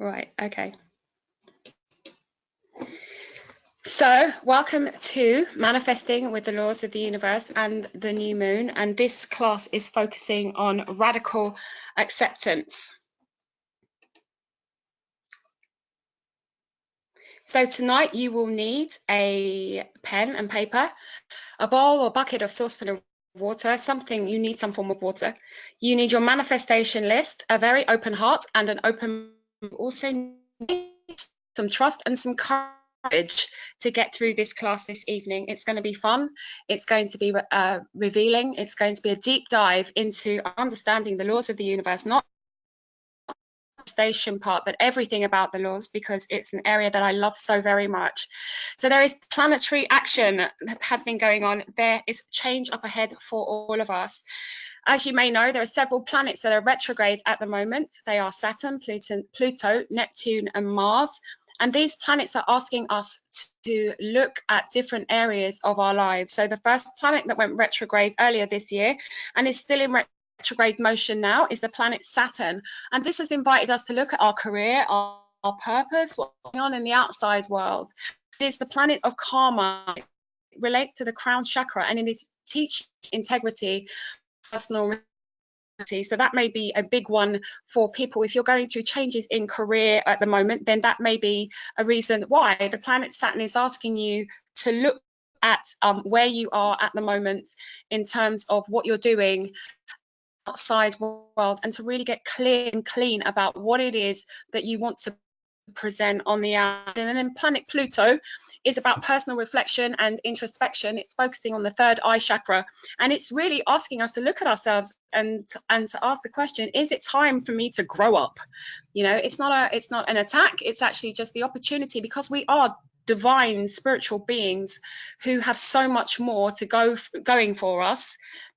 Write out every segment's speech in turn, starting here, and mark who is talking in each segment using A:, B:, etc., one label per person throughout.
A: Right, okay. So, welcome to Manifesting with the Laws of the Universe and the New Moon. And this class is focusing on radical acceptance. So tonight you will need a pen and paper, a bowl or bucket or saucepan of water, you need some form of water. You need your manifestation list, a very open heart and an open, also need some trust and some courage to get through this class this evening. It's going to be fun. It's going to be revealing. It's going to be a deep dive into understanding the laws of the universe, not station part, but everything about the laws, because it's an area that I love so very much. So there is planetary action that has been going on. There is change up ahead for all of us. As you may know, there are several planets that are retrograde at the moment. They are Saturn, Pluto, Neptune, and Mars. And these planets are asking us to look at different areas of our lives. So the first planet that went retrograde earlier this year and is still in retrograde motion now is the planet Saturn. And this has invited us to look at our career, our purpose, what's going on in the outside world. It is the planet of karma. It relates to the crown chakra, and it is teaching integrity, personal reality. So that may be a big one for people. If you're going through changes in career at the moment, then that may be a reason why the planet Saturn is asking you to look at where you are at the moment in terms of what you're doing outside world, and to really get clear and clean about what it is that you want to present on the outside. And then planet Pluto is about personal reflection and introspection. It's focusing on the third eye chakra, and it's really asking us to look at ourselves and to ask the question, is it time for me to grow up? You know, it's not an attack. It's actually just the opportunity, because we are divine spiritual beings who have so much more to going for us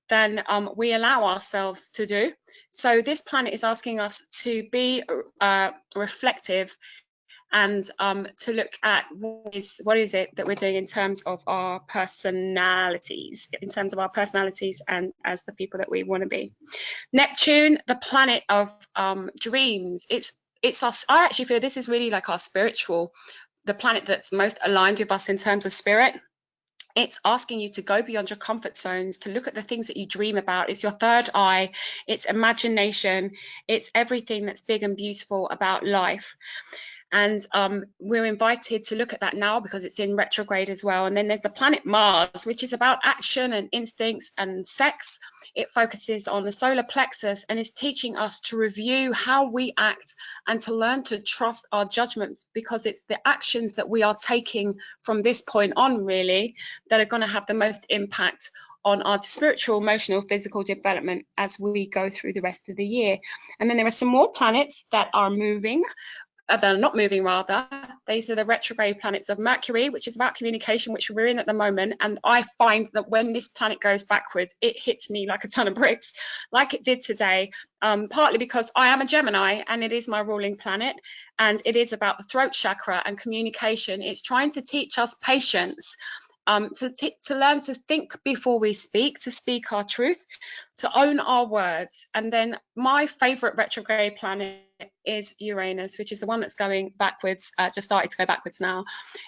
A: than we allow ourselves to do. So this planet is asking us to be reflective and to look at what is it that we're doing in terms of our personalities, and as the people that we want to be. Neptune, the planet of dreams. It's us. I actually feel this is really like our spiritual, the planet that's most aligned with us in terms of spirit. It's asking you to go beyond your comfort zones, to look at the things that you dream about. It's your third eye, it's imagination, it's everything that's big and beautiful about life. And we're invited to look at that now because it's in retrograde as well. And then there's the planet Mars, which is about action and instincts and sex. It focuses on the solar plexus and is teaching us to review how we act and to learn to trust our judgments, because it's the actions that we are taking from this point on, really, that are going to have the most impact on our spiritual, emotional, physical development as we go through the rest of the year. And then there are some more planets that are moving. They're not moving, rather. These are the retrograde planets of Mercury, which is about communication, which we're in at the moment. And I find that when this planet goes backwards, it hits me like a ton of bricks, like it did today, partly because I am a Gemini and it is my ruling planet. And it is about the throat chakra and communication. It's trying to teach us patience, to learn to think before we speak, to speak our truth, to own our words. And then my favorite retrograde planet is Uranus, which is the one that's going backwards, just started to go backwards now.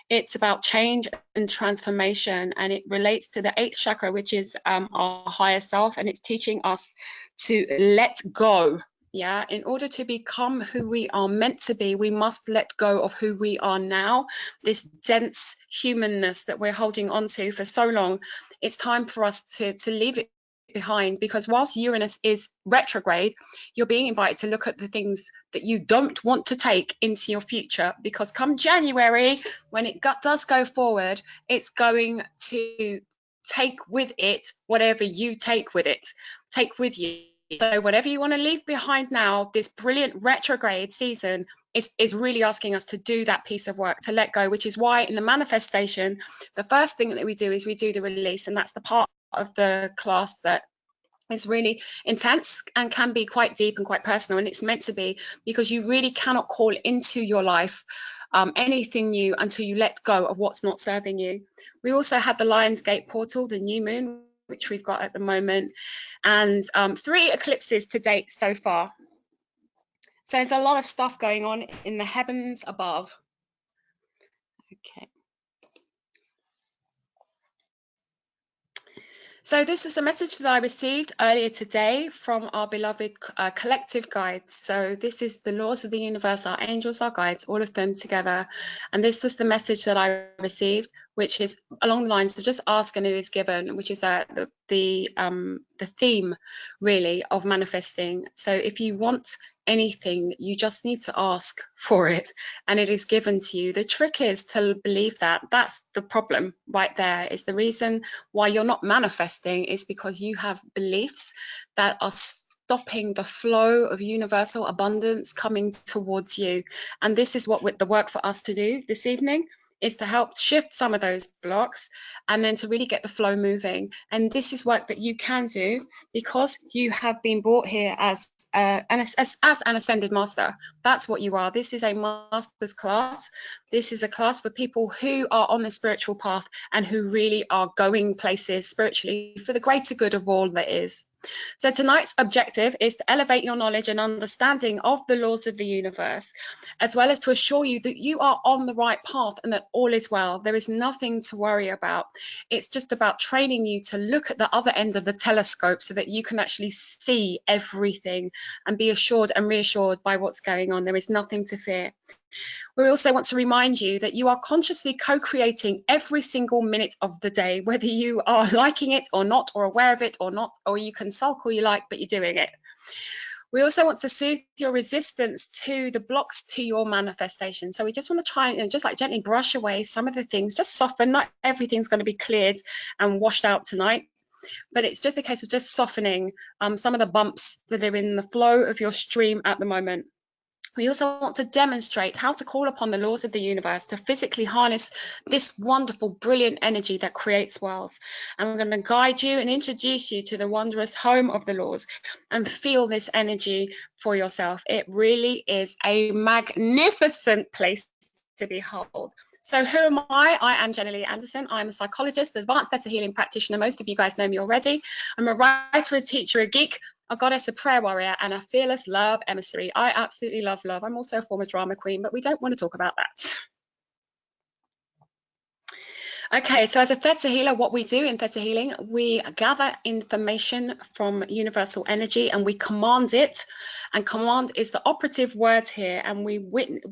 A: It's about change and transformation, and it relates to the 8th chakra, which is our higher self, and it's teaching us to let go. Yeah, in order to become who we are meant to be, we must let go of who we are now, this dense humanness that we're holding on to for so long. It's time for us to leave it behind, because whilst Uranus is retrograde, you're being invited to look at the things that you don't want to take into your future, because come January, when it does go forward, it's going to take with it whatever you take with you. So whatever you want to leave behind now, this brilliant retrograde season is really asking us to do that piece of work, to let go, which is why in the manifestation, the first thing that we do is we do the release. And that's the part of the class that is really intense and can be quite deep and quite personal. And it's meant to be, because you really cannot call into your life anything new until you let go of what's not serving you. We also had the Lionsgate portal, the new moon, which we've got at the moment, and 3 eclipses to date so far. So there's a lot of stuff going on in the heavens above. Okay. So this is a message that I received earlier today from our beloved collective guides. So this is the laws of the universe, our angels, our guides, all of them together. And this was the message that I received, which is along the lines of just ask and it is given, which is the theme really of manifesting. So if you want anything, you just need to ask for it and it is given to you. The trick is to believe that. That's the problem right there. Is the reason why you're not manifesting is because you have beliefs that are stopping the flow of universal abundance coming towards you. And this is what the work for us to do this evening, is to help shift some of those blocks and then to really get the flow moving. And this is work that you can do because you have been brought here as an ascended master. That's what you are. This is a master's class. This is a class for people who are on the spiritual path and who really are going places spiritually for the greater good of all that is. So tonight's objective is to elevate your knowledge and understanding of the laws of the universe, as well as to assure you that you are on the right path and that all is well. There is nothing to worry about. It's just about training you to look at the other end of the telescope so that you can actually see everything and be assured and reassured by what's going on. There is nothing to fear. We also want to remind you that you are consciously co-creating every single minute of the day, whether you are liking it or not, or aware of it or not, or you can sulk all you like, but you're doing it. We also want to soothe your resistance to the blocks to your manifestation. So we just want to try and just like gently brush away some of the things, just soften. Not everything's going to be cleared and washed out tonight, but it's just a case of just softening some of the bumps that are in the flow of your stream at the moment. We also want to demonstrate how to call upon the laws of the universe to physically harness this wonderful, brilliant energy that creates worlds. And we're going to guide you and introduce you to the wondrous home of the laws and feel this energy for yourself. It really is a magnificent place to behold. So who am I? I am Jenna-Lee Anderson. I'm a psychologist, advanced theta healing practitioner. Most of you guys know me already. I'm a writer, a teacher, a geek, a goddess, a prayer warrior, and a fearless love emissary. I absolutely love love. I'm also a former drama queen, but we don't want to talk about that. Okay, so as a theta healer, what we do in theta healing, we gather information from universal energy and we command it. And command is the operative word here. And we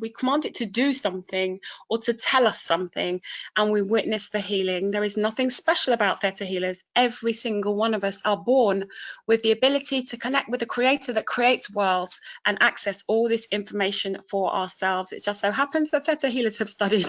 A: command it to do something or to tell us something. And we witness the healing. There is nothing special about theta healers. Every single one of us are born with the ability to connect with the creator that creates worlds and access all this information for ourselves. It just so happens that theta healers have studied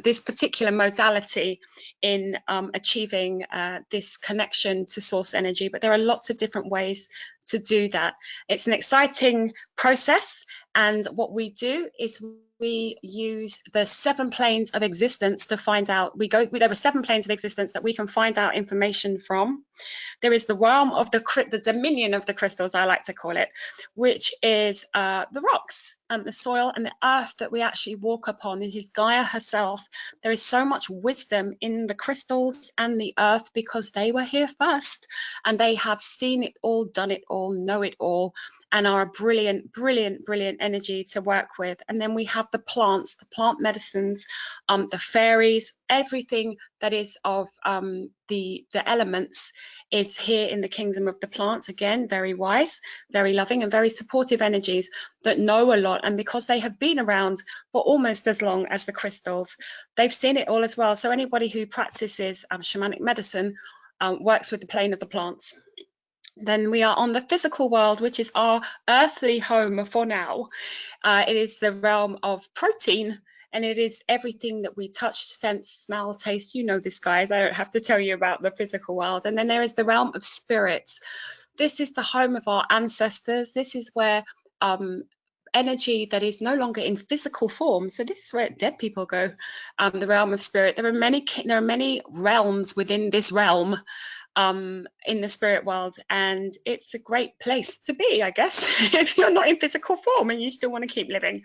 A: this particular modality in achieving this connection to source energy, but there are lots of different ways to do that. It's an exciting process, and what we do is we use the 7 planes of existence to find out. There are 7 planes of existence that we can find out information from. There is the realm of the dominion of the crystals, I like to call it, which is the rocks and the soil and the earth that we actually walk upon. It is Gaia herself. There is so much wisdom in the crystals and the earth because they were here first and they have seen it all, done it all, know it all, and are a brilliant, brilliant, brilliant energy to work with. And then we have the plants, the plant medicines, the fairies, everything that is of the elements is here in the kingdom of the plants. Again, very wise, very loving, and very supportive energies that know a lot. And because they have been around for almost as long as the crystals, they've seen it all as well. So anybody who practices shamanic medicine works with the plane of the plants. Then we are on the physical world, which is our earthly home for now. It is the realm of protein, and it is everything that we touch, sense, smell, taste. You know this, guys. I don't have to tell you about the physical world. And then there is the realm of spirits. This is the home of our ancestors. This is where energy that is no longer in physical form. So this is where dead people go, the realm of spirit. There are many realms within this realm in the spirit world, and it's a great place to be, I guess, if you're not in physical form and you still want to keep living.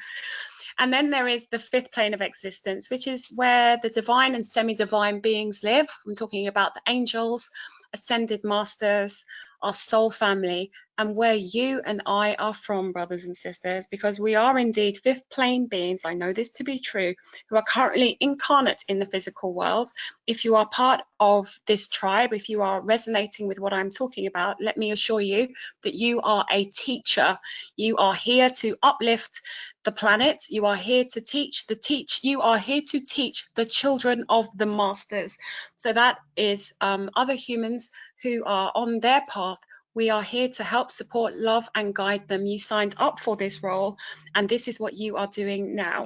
A: And then there is the 5th plane of existence, which is where the divine and semi-divine beings live. I'm talking about the angels, ascended masters, our soul family, and where you and I are from, brothers and sisters, because we are indeed fifth plane beings. I know this to be true, who are currently incarnate in the physical world. If you are part of this tribe, if you are resonating with what I'm talking about, let me assure you that you are a teacher. You are here to uplift the planet. You are here to teach. You are here to teach the children of the masters. So that is other humans who are on their path. We are here to help, support, love, and guide them. You signed up for this role, and this is what you are doing now.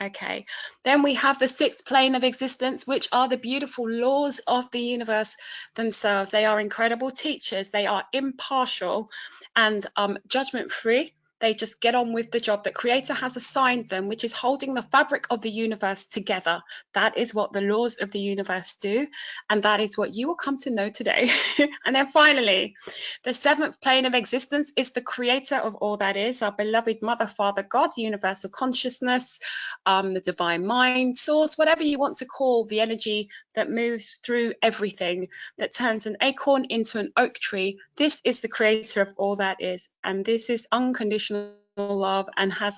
A: Okay, then we have the sixth plane of existence, which are the beautiful laws of the universe themselves. They are incredible teachers. They are impartial and judgment-free. They just get on with the job that Creator has assigned them, which is holding the fabric of the universe together. That is what the laws of the universe do, and that is what you will come to know today. And then finally, the seventh plane of existence is the Creator of all that is, our beloved Mother, Father, God, universal consciousness, the divine mind, source, whatever you want to call the energy that moves through everything, that turns an acorn into an oak tree. This is the Creator of all that is, and this is unconditional love and has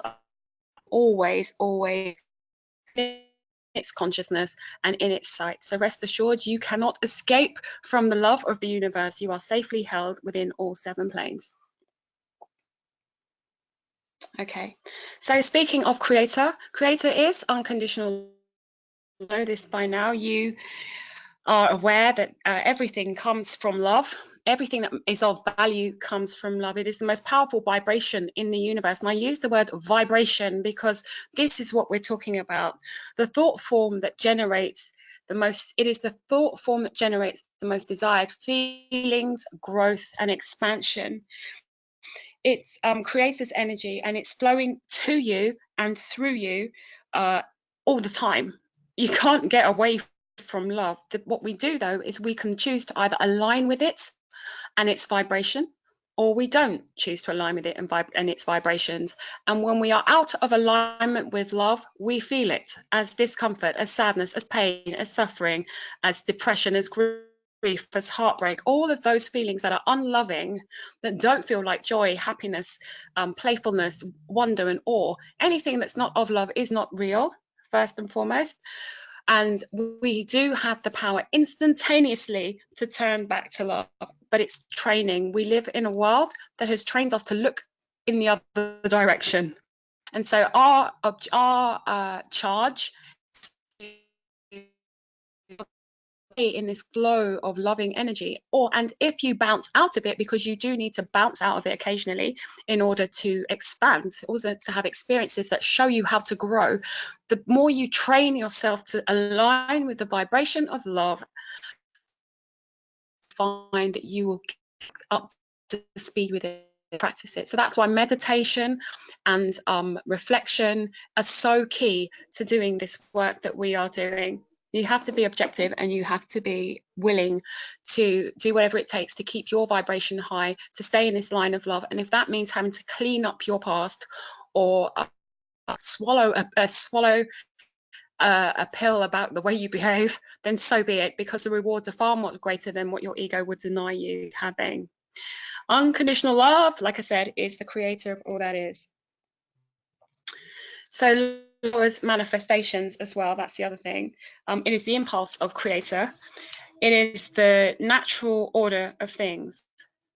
A: always in its consciousness and in its sight. So rest assured, you cannot escape from the love of the universe. You are safely held within all seven planes. Okay, so speaking of Creator is unconditional. You know this by now. You are aware that everything comes from love. Everything that is of value comes from love. It is the most powerful vibration in the universe. And I use the word vibration because this is what we're talking about. The thought form that generates the most, it is the thought form that generates the most desired feelings, growth, and expansion. It's Creator's energy, and it's flowing to you and through you all the time. You can't get away from love. What we do, though, is we can choose to either align with it and its vibration, or we don't choose to align with it and its vibrations. And when we are out of alignment with love, we feel it as discomfort, as sadness, as pain, as suffering, as depression, as grief, as heartbreak, all of those feelings that are unloving, that don't feel like joy, happiness, playfulness, wonder, and awe. Anything that's not of love is not real, first and foremost. And we do have the power instantaneously to turn back to love, but it's training. We live in a world that has trained us to look in the other direction. And so our charge in this flow of loving energy, and if you bounce out of it, because you do need to bounce out of it occasionally in order to expand, also to have experiences that show you how to grow, the more you train yourself to align with the vibration of love, find that you will get up to speed with it, practice it. So that's why meditation and reflection are so key to doing this work that we are doing. You have to be objective, and you have to be willing to do whatever it takes to keep your vibration high, to stay in this line of love. And if that means having to clean up your past, or swallow a pill about the way you behave, then so be it, because the rewards are far more greater than what your ego would deny you having. Unconditional love, like I said, is the Creator of all that is. So laws, manifestations as well, that's the other thing. It is the impulse of Creator. It is the natural order of things.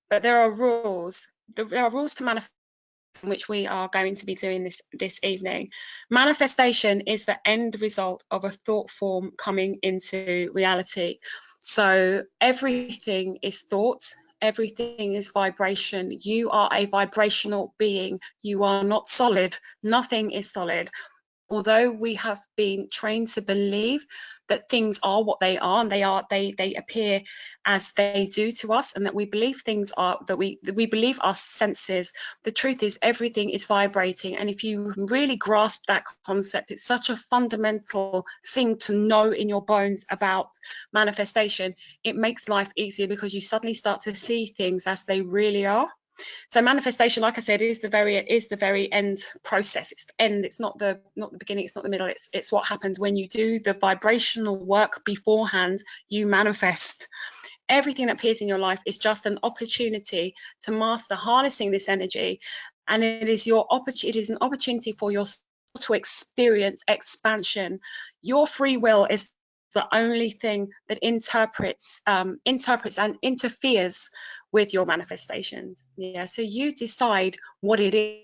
A: But there are rules. There are rules to manifest, which we are going to be doing this evening. Manifestation is the end result of a thought form coming into reality. So everything is thought. Everything is vibration. You are a vibrational being. You are not solid. Nothing is solid. Although we have been trained to believe that things are what they are, and they appear as they do to us, and that we believe things are, that we believe our senses, the truth is everything is vibrating. And if you really grasp that concept, it's such a fundamental thing to know in your bones about manifestation. It makes life easier, because you suddenly start to see things as they really are. So manifestation, like I said, is the very end process. It's the end. It's not the beginning. It's not the middle. It's what happens when you do the vibrational work beforehand. You manifest. everything that appears in your life is just an opportunity to master harnessing this energy. And it is an opportunity for your soul to experience expansion. Your free will is the only thing that interprets and interferes with your manifestations. Yeah, so you decide what it is.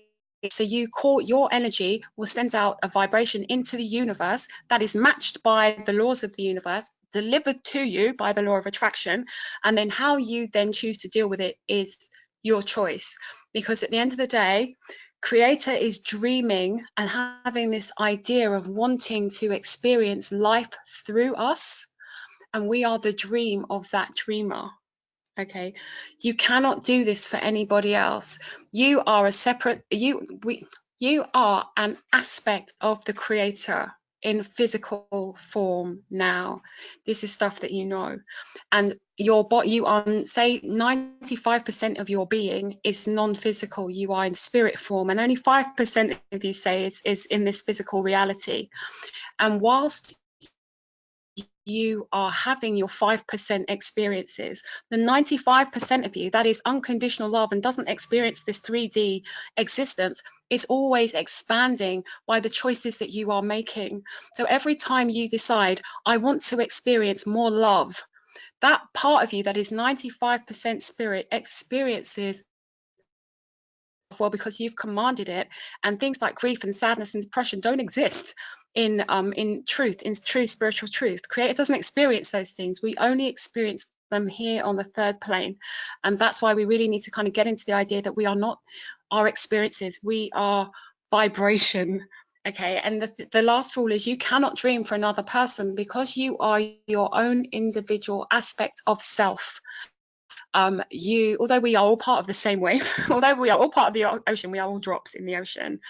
A: So your energy will send out a vibration into the universe that is matched by the laws of the universe, delivered to you by the law of attraction, and then how you then choose to deal with it is your choice. Because at the end of the day, Creator is dreaming and having this idea of wanting to experience life through us, and we are the dream of that dreamer. Okay, you cannot do this for anybody else. You are a separate, you are an aspect of the Creator in physical form now. This is stuff that you know. And you are, say, 95% of your being is non-physical. You are in spirit form, and only 5% of you say is in this physical reality. And whilst you are having your 5% experiences, the 95% of you that is unconditional love and doesn't experience this 3D existence is always expanding by the choices that you are making. So every time you decide, I want to experience more love, that part of you that is 95% spirit experiences well, because you've commanded it, and things like grief and sadness and depression don't exist in truth, in true spiritual truth. Creator doesn't experience those things. We only experience them here on the third plane, and that's why we really need to kind of get into the idea that we are not our experiences, we are vibration. Okay, and the last rule is you cannot dream for another person, because you are your own individual aspect of self. Although we are all part of the same wave, although we are all part of the ocean, we are all drops in the ocean.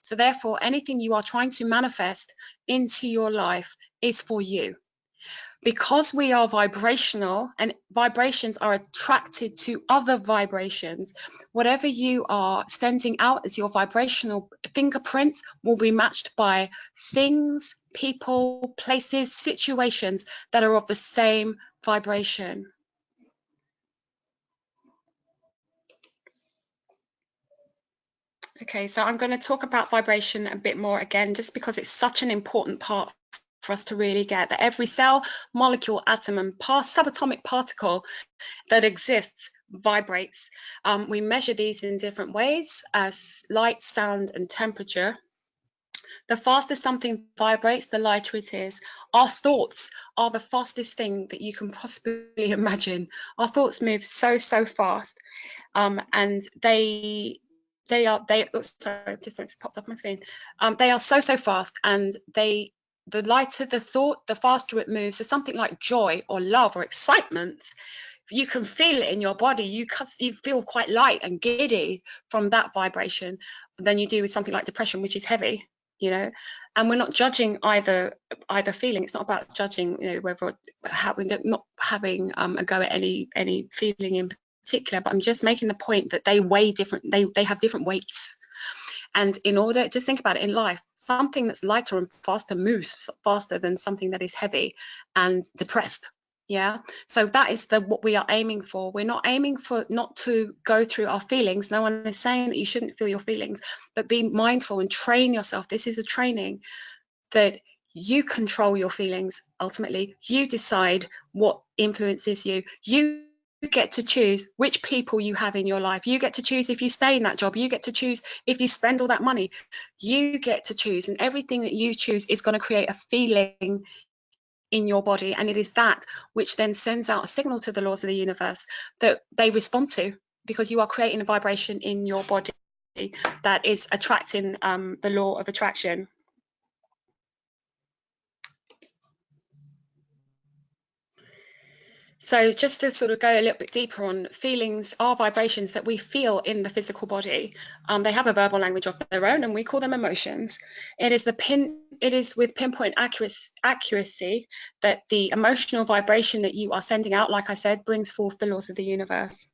A: So therefore, anything you are trying to manifest into your life is for you. Because we are vibrational, and vibrations are attracted to other vibrations, whatever you are sending out as your vibrational fingerprints will be matched by things, people, places, situations that are of the same vibration. Okay, so I'm going to talk about vibration a bit more again, just because it's such an important part for us to really get that every cell, molecule, atom, and subatomic particle that exists vibrates. We measure these in different ways as light, sound, and temperature. The faster something vibrates, the lighter it is. Our thoughts are the fastest thing that you can possibly imagine. Our thoughts move so fast, and they sorry, just popped up my screen. They are so fast, and the lighter the thought, the faster it moves. So something like joy or love or excitement, you can feel it in your body. You feel quite light and giddy from that vibration than you do with something like depression, which is heavy, you know. And we're not judging either feeling. It's not about judging, you know, whether not having a go at any feeling in particular, but I'm just making the point that they weigh different, they have different weights. And in order, just think about it in life, something that's lighter and faster moves faster than something that is heavy and depressed. Yeah, so that is what we are aiming for. We're not aiming for not to go through our feelings. No one is saying that you shouldn't feel your feelings, but be mindful and train yourself. This is a training that you control your feelings. Ultimately, you decide what influences you. You get to choose which people you have in your life. You get to choose if you stay in that job. You get to choose if you spend all that money. You get to choose, and everything that you choose is going to create a feeling in your body, and it is that which then sends out a signal to the laws of the universe that they respond to, because you are creating a vibration in your body that is attracting the law of attraction. So just to sort of go a little bit deeper on, feelings are vibrations that we feel in the physical body. They have a verbal language of their own, and we call them emotions. It is with pinpoint accuracy that the emotional vibration that you are sending out, like I said, brings forth the laws of the universe.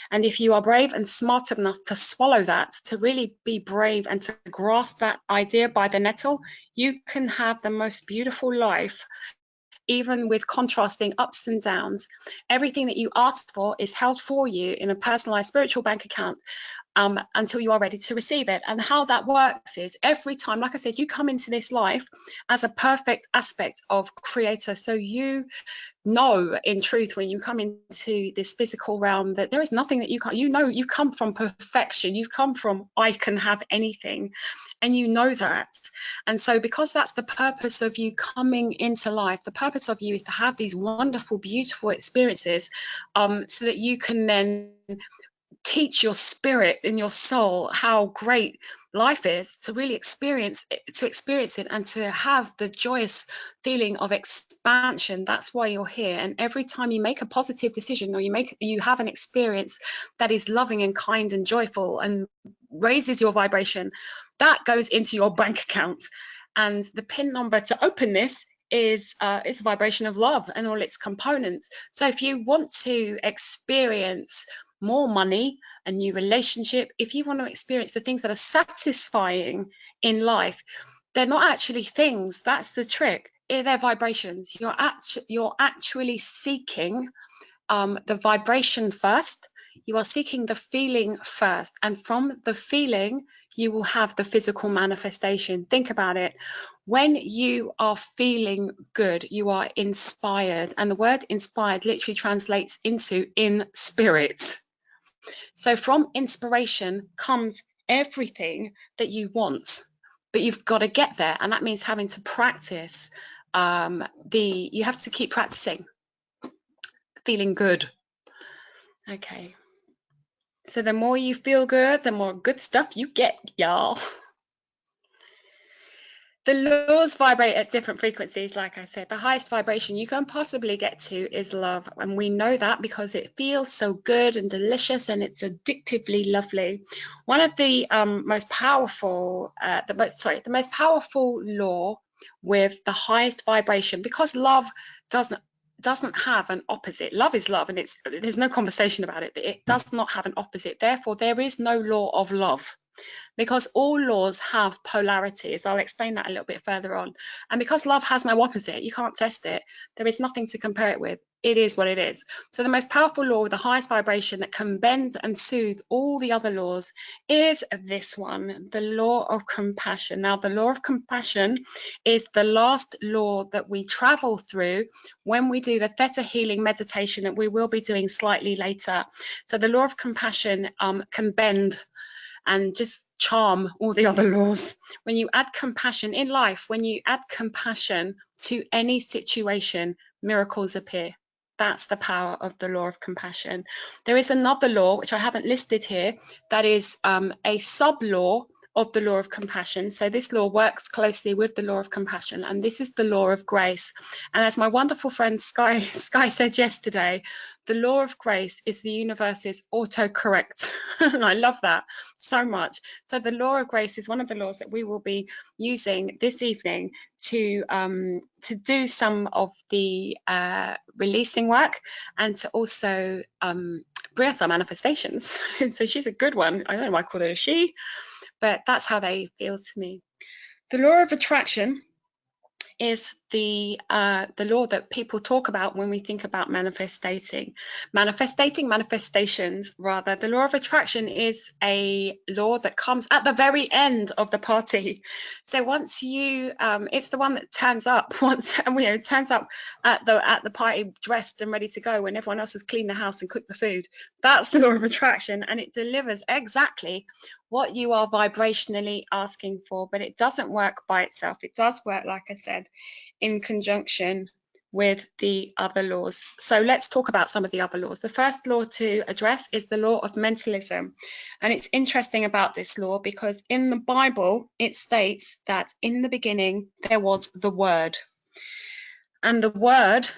A: And if you are brave and smart enough to swallow that, to really be brave and to grasp that idea by the nettle, you can have the most beautiful life even with contrasting ups and downs. Everything that you ask for is held for you in a personalized spiritual bank account until you are ready to receive it. And how that works is every time, like I said, you come into this life as a perfect aspect of creator. So you know in truth when you come into this physical realm that there is nothing that you can't, you know, you come from perfection, you come from I can have anything, and you know that. And so because that's the purpose of you coming into life, the purpose of you is to have these wonderful, beautiful experiences, so that you can then teach your spirit and your soul how great life is, to really experience it and to have the joyous feeling of expansion. That's why you're here. And every time you make a positive decision, or you have an experience that is loving and kind and joyful and raises your vibration, that goes into your bank account. And the PIN number to open this is a vibration of love and all its components. So if you want to experience more money, a new relationship, if you want to experience the things that are satisfying in life, they're not actually things. That's the trick. They're vibrations. You're actually seeking the vibration first. You are seeking the feeling first, and from the feeling you will have the physical manifestation. Think about it. When you are feeling good, you are inspired, and the word inspired literally translates into in spirit. So from inspiration comes everything that you want, but you've got to get there, and that means having to practice. You have to keep practicing feeling good. Okay. So the more you feel good, the more good stuff you get, y'all. The laws vibrate at different frequencies. Like I said, the highest vibration you can possibly get to is love. And we know that because it feels so good and delicious, and it's addictively lovely. One of the most powerful law with the highest vibration, because love doesn't have an opposite. Love is love, and there's no conversation about it. It does not have an opposite. Therefore, there is no law of love, because all laws have polarities. I'll explain that a little bit further on. And because love has no opposite, you can't test it. There is nothing to compare it with. It is what it is. So the most powerful law with the highest vibration that can bend and soothe all the other laws is this one, the law of compassion. Now, the law of compassion is the last law that we travel through when we do the theta healing meditation that we will be doing slightly later. So the law of compassion can bend and just charm all the other laws. When you add compassion in life, when you add compassion to any situation, miracles appear. That's the power of the law of compassion. There is another law, which I haven't listed here, that is a sub-law of the law of compassion. So this law works closely with the law of compassion, and this is the law of grace. And as my wonderful friend Sky said yesterday, the law of grace is the universe's autocorrect. And I love that so much. So the law of grace is one of the laws that we will be using this evening to do some of the releasing work, and to also bring us our manifestations. So she's a good one. I don't know why I call her a she, but that's how they feel to me. The law of attraction is the law that people talk about when we think about manifestations rather. The law of attraction is a law that comes at the very end of the party. So once you it's the one that turns up turns up at the party dressed and ready to go when everyone else has cleaned the house and cooked the food. That's the law of attraction, and it delivers exactly what you are vibrationally asking for. But it doesn't work by itself. It does work, like I said, in conjunction with the other laws. So let's talk about some of the other laws. The first law to address is the law of mentalism. And it's interesting about this law because in the Bible, it states that in the beginning, there was the Word. And the word,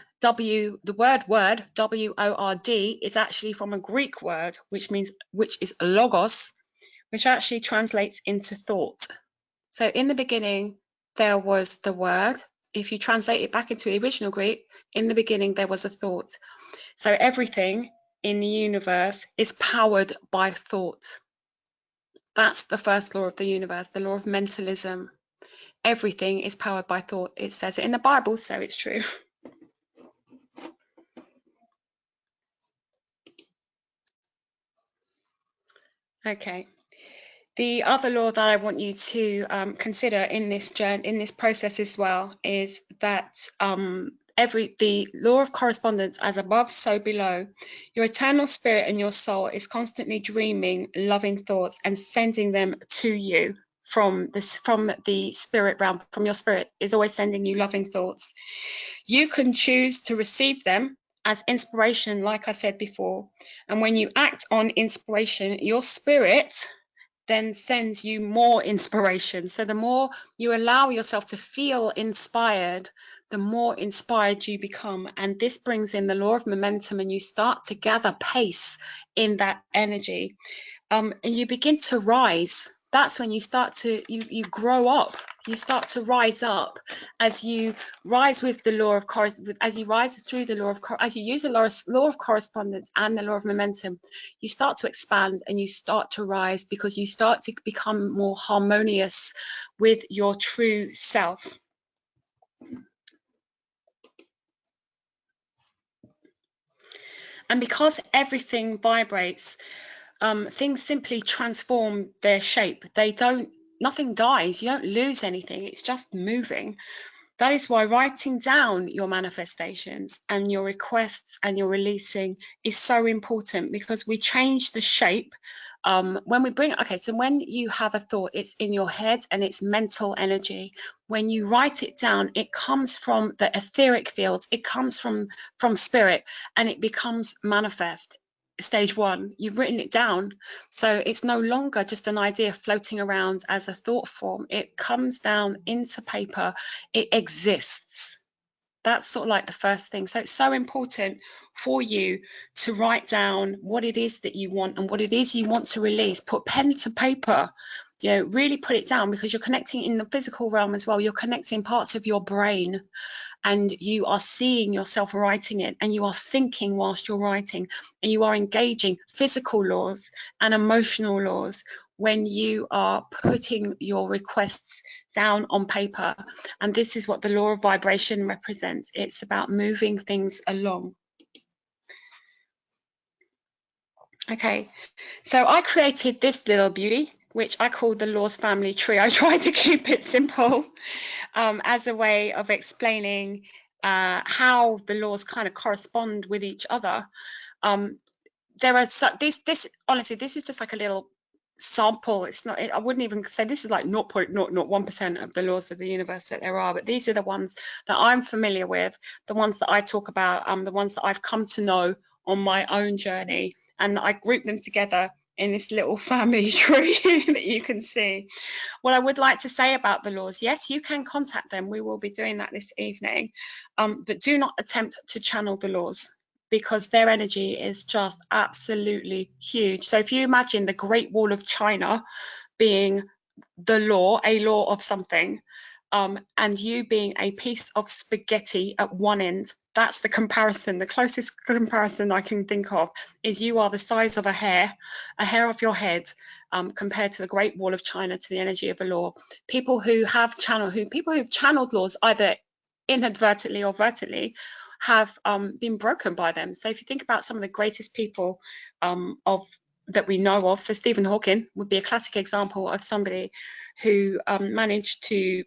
A: word, W-O-R-D, is actually from a Greek word, which is logos, which actually translates into thought. So in the beginning, there was the word. If you translate it back into the original Greek, in the beginning, there was a thought. So everything in the universe is powered by thought. That's the first law of the universe, the law of mentalism. Everything is powered by thought. It says it in the Bible, so it's true. Okay. The other law that I want you to consider in this journey, in this process as well, is that the law of correspondence, as above, so below. Your eternal spirit and your soul is constantly dreaming loving thoughts and sending them to you from the spirit realm. From your spirit is always sending you loving thoughts. You can choose to receive them as inspiration, like I said before. And when you act on inspiration, your spirit then sends you more inspiration. So the more you allow yourself to feel inspired, the more inspired you become. And this brings in the law of momentum, and you start to gather pace in that energy. And you begin to rise. That's when you start to you grow up. You start to rise up as you rise with the law of as you rise through the law of as you use the law of correspondence and the law of momentum. You start to expand and you start to rise because you start to become more harmonious with your true self. And because everything vibrates, things simply transform their shape. Nothing dies. You don't lose anything. It's just moving. That is why writing down your manifestations and your requests and your releasing is so important, because we change the shape. When we bring, okay, so when you have a thought, it's in your head and it's mental energy. When you write it down, it comes from the etheric fields, it comes from spirit, and it becomes manifest. Stage one, you've written it down, so it's no longer just an idea floating around as a thought form. It comes down into paper, it exists. That's sort of like the first thing. So it's so important for you to write down what it is that you want and what it is you want to release. Put pen to paper, really put it down, because you're connecting in the physical realm as well. You're connecting parts of your brain, and you are seeing yourself writing it, and you are thinking whilst you're writing, and you are engaging physical laws and emotional laws when you are putting your requests down on paper. And this is what the law of vibration represents. It's about moving things along. Okay, so I created this little beauty, which I call the laws family tree. I try to keep it simple as a way of explaining how the laws kind of correspond with each other. There are this honestly, this is just like a little sample. It's not, I wouldn't even say this is like 0.001% of the laws of the universe that there are, but these are the ones that I'm familiar with, the ones that I talk about, the ones that I've come to know on my own journey, and I group them together in this little family tree that you can see. What I would like to say about the laws, yes, you can contact them. We will be doing that this evening, but do not attempt to channel the laws, because their energy is just absolutely huge. So if you imagine the Great Wall of China being the law, a law of something, and you being a piece of spaghetti at one end, that's the comparison. The closest comparison I can think of is you are the size of a hair of your head, compared to the Great Wall of China, to the energy of a law. People who've channeled laws, either inadvertently or vertently, have been broken by them. So if you think about some of the greatest people that we know of, so Stephen Hawking would be a classic example of somebody who managed to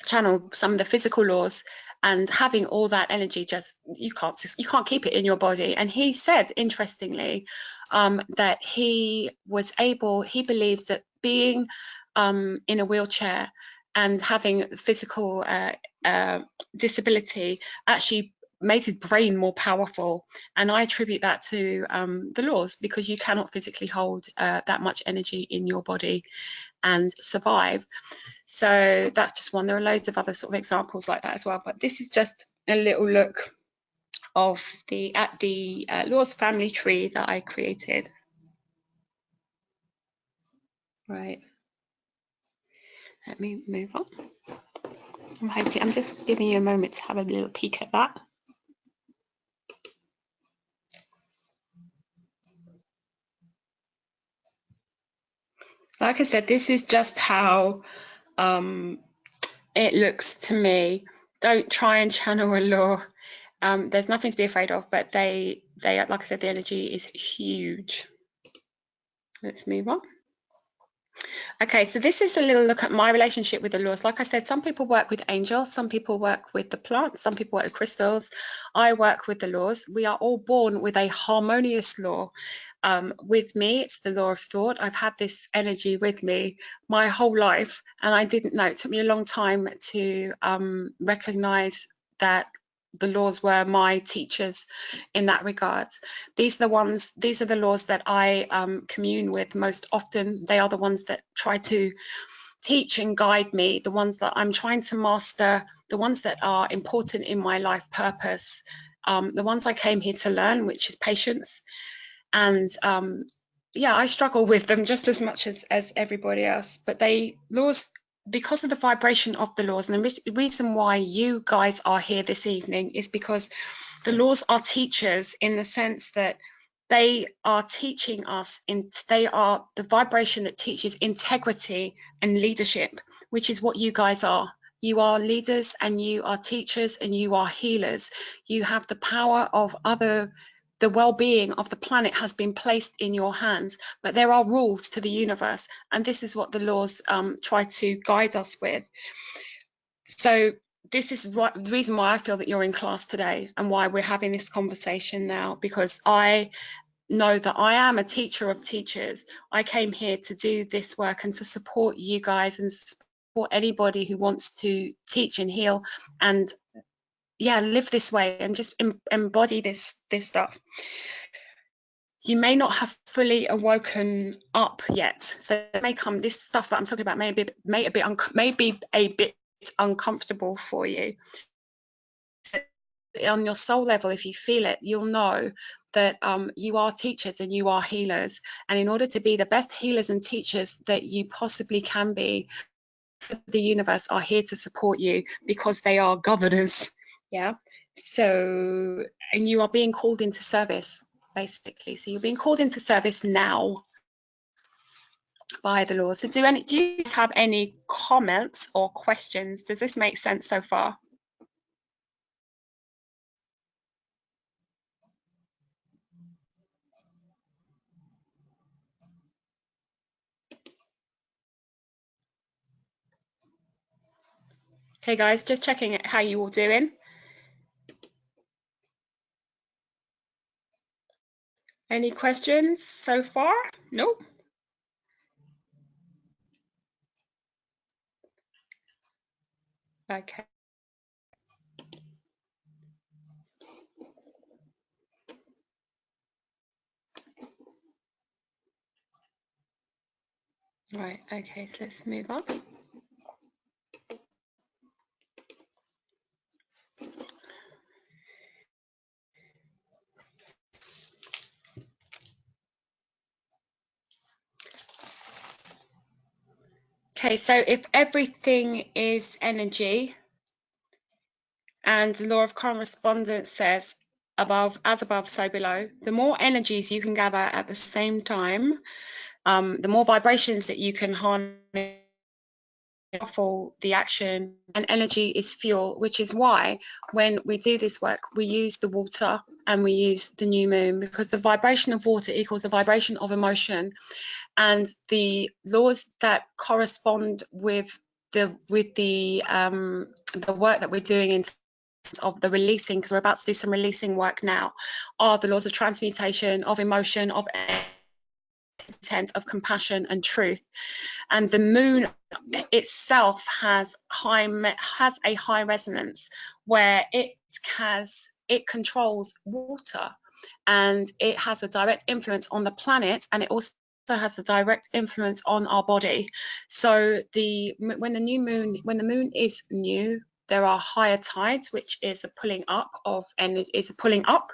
A: channel some of the physical laws, and having all that energy, just you can't keep it in your body. And he said, interestingly, that he believed that being in a wheelchair and having physical disability actually made his brain more powerful. And I attribute that to the laws, because you cannot physically hold that much energy in your body and survive. So that's just one. There are loads of other sort of examples like that as well, but this is just a little look of the laws family tree that I created. Right, let me move on. I'm just giving you a moment to have a little peek at that. Like I said, this is just how it looks to me. Don't try and channel a law. There's nothing to be afraid of, but they like I said, the energy is huge. Let's move on. Okay, so this is a little look at my relationship with the laws. Like I said, some people work with angels, some people work with the plants, some people work with crystals. I work with the laws. We are all born with a harmonious law. With me, it's the law of thought. I've had this energy with me my whole life, and I didn't know. It took me a long time to recognize that the laws were my teachers in that regard. These are the laws that I commune with most often. They are the ones that try to teach and guide me, the ones that I'm trying to master, the ones that are important in my life purpose, the ones I came here to learn, which is patience. And yeah, I struggle with them just as much as everybody else, but laws, because of the vibration of the laws, and the reason why you guys are here this evening is because the laws are teachers in the sense that they are teaching us, they are the vibration that teaches integrity and leadership, which is what you guys are. You are leaders and you are teachers and you are healers. You have the power of the well-being of the planet has been placed in your hands, but there are rules to the universe, and this is what the laws try to guide us with. So this is the reason why I feel that you're in class today and why we're having this conversation now, because I know that I am a teacher of teachers. I came here to do this work and to support you guys and support anybody who wants to teach and heal and yeah, live this way and just embody this stuff. You may not have fully awoken up yet, so it may come, this stuff that I'm talking about may be a bit uncomfortable for you. On your soul level, if you feel it, you'll know that you are teachers and you are healers, and in order to be the best healers and teachers that you possibly can be, the universe are here to support you because they are governors. Yeah, so, and you are being called into service basically, so you're being called into service now by the laws. So do you have any comments or questions? Does this make sense so far? Okay guys, just checking how you all doing. Any questions so far? Nope. Okay. Right, okay, so let's move on. Okay, so if everything is energy, and the law of correspondence says as above, so below, the more energies you can gather at the same time, the more vibrations that you can harness, the action, and energy is fuel, which is why when we do this work, we use the water and we use the new moon, because the vibration of water equals the vibration of emotion, and the laws that correspond with the work that we're doing in terms of the releasing, because we're about to do some releasing work now, are the laws of transmutation, of emotion, of intent, of compassion and truth. And the moon itself has a high resonance where it controls water, and it has a direct influence on the planet, and it also has a direct influence on our body. So when the moon is new, there are higher tides, which is a pulling up of, and is a pulling up,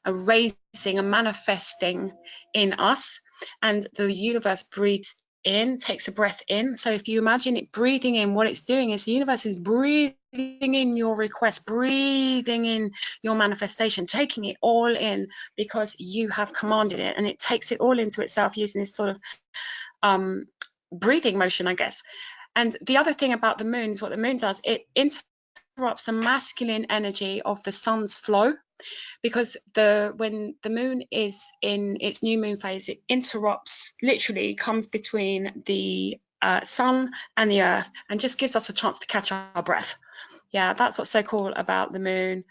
A: a raising, a manifesting in us, and the universe breathes in, takes a breath in. So if you imagine it breathing in, what it's doing is the universe is breathing in your request, breathing in your manifestation, taking it all in because you have commanded it, and it takes it all into itself using this sort of breathing motion, I guess. And the other thing about the moon is what the moon does, it interrupts the masculine energy of the sun's flow. because when the moon is in its new moon phase, it interrupts, literally comes between the sun and the earth, and just gives us a chance to catch our breath. Yeah, that's what's so cool about the moon,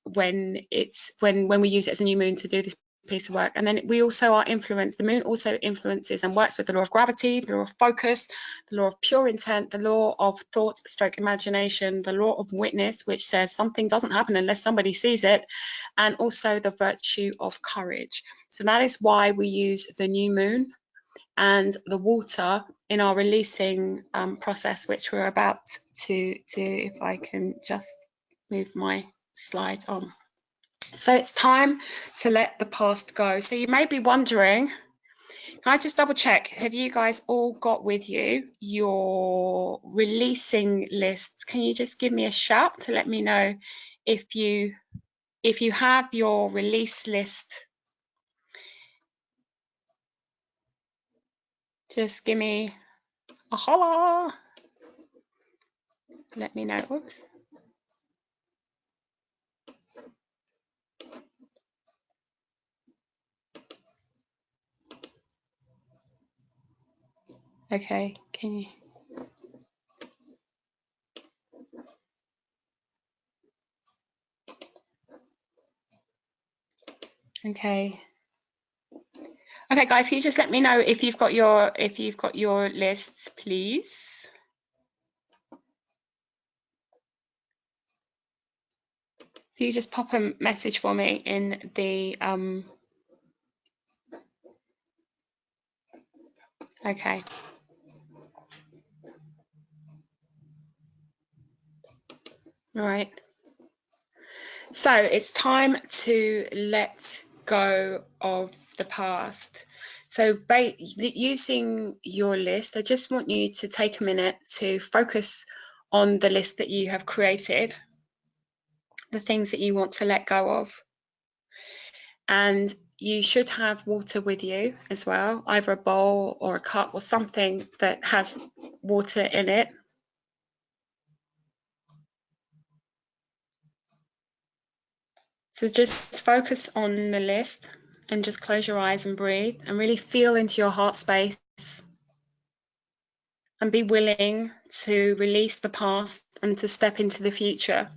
A: when we use it as a new moon to do this piece of work. And then we also are influenced, the moon also influences and works with the law of gravity, the law of focus, the law of pure intent, the law of thought stroke imagination, the law of witness, which says something doesn't happen unless somebody sees it, and also the virtue of courage. So that is why we use the new moon and the water in our releasing process, which we're about to do. If I can just move my slide on. So it's time to let the past go. So you may be wondering, can I just double check, have you guys all got with you your releasing lists? Can you just give me a shout to let me know if you have your release list? Just give me a holla. Let me know. Oops. Okay, can you? Okay. Okay, guys, can you just let me know if you've got your lists, please? Can you just pop a message for me in the okay. All right. So it's time to let go of the past. So using your list, I just want you to take a minute to focus on the list that you have created, the things that you want to let go of. And you should have water with you as well, either a bowl or a cup or something that has water in it. So just focus on the list and just close your eyes and breathe and really feel into your heart space and be willing to release the past and to step into the future.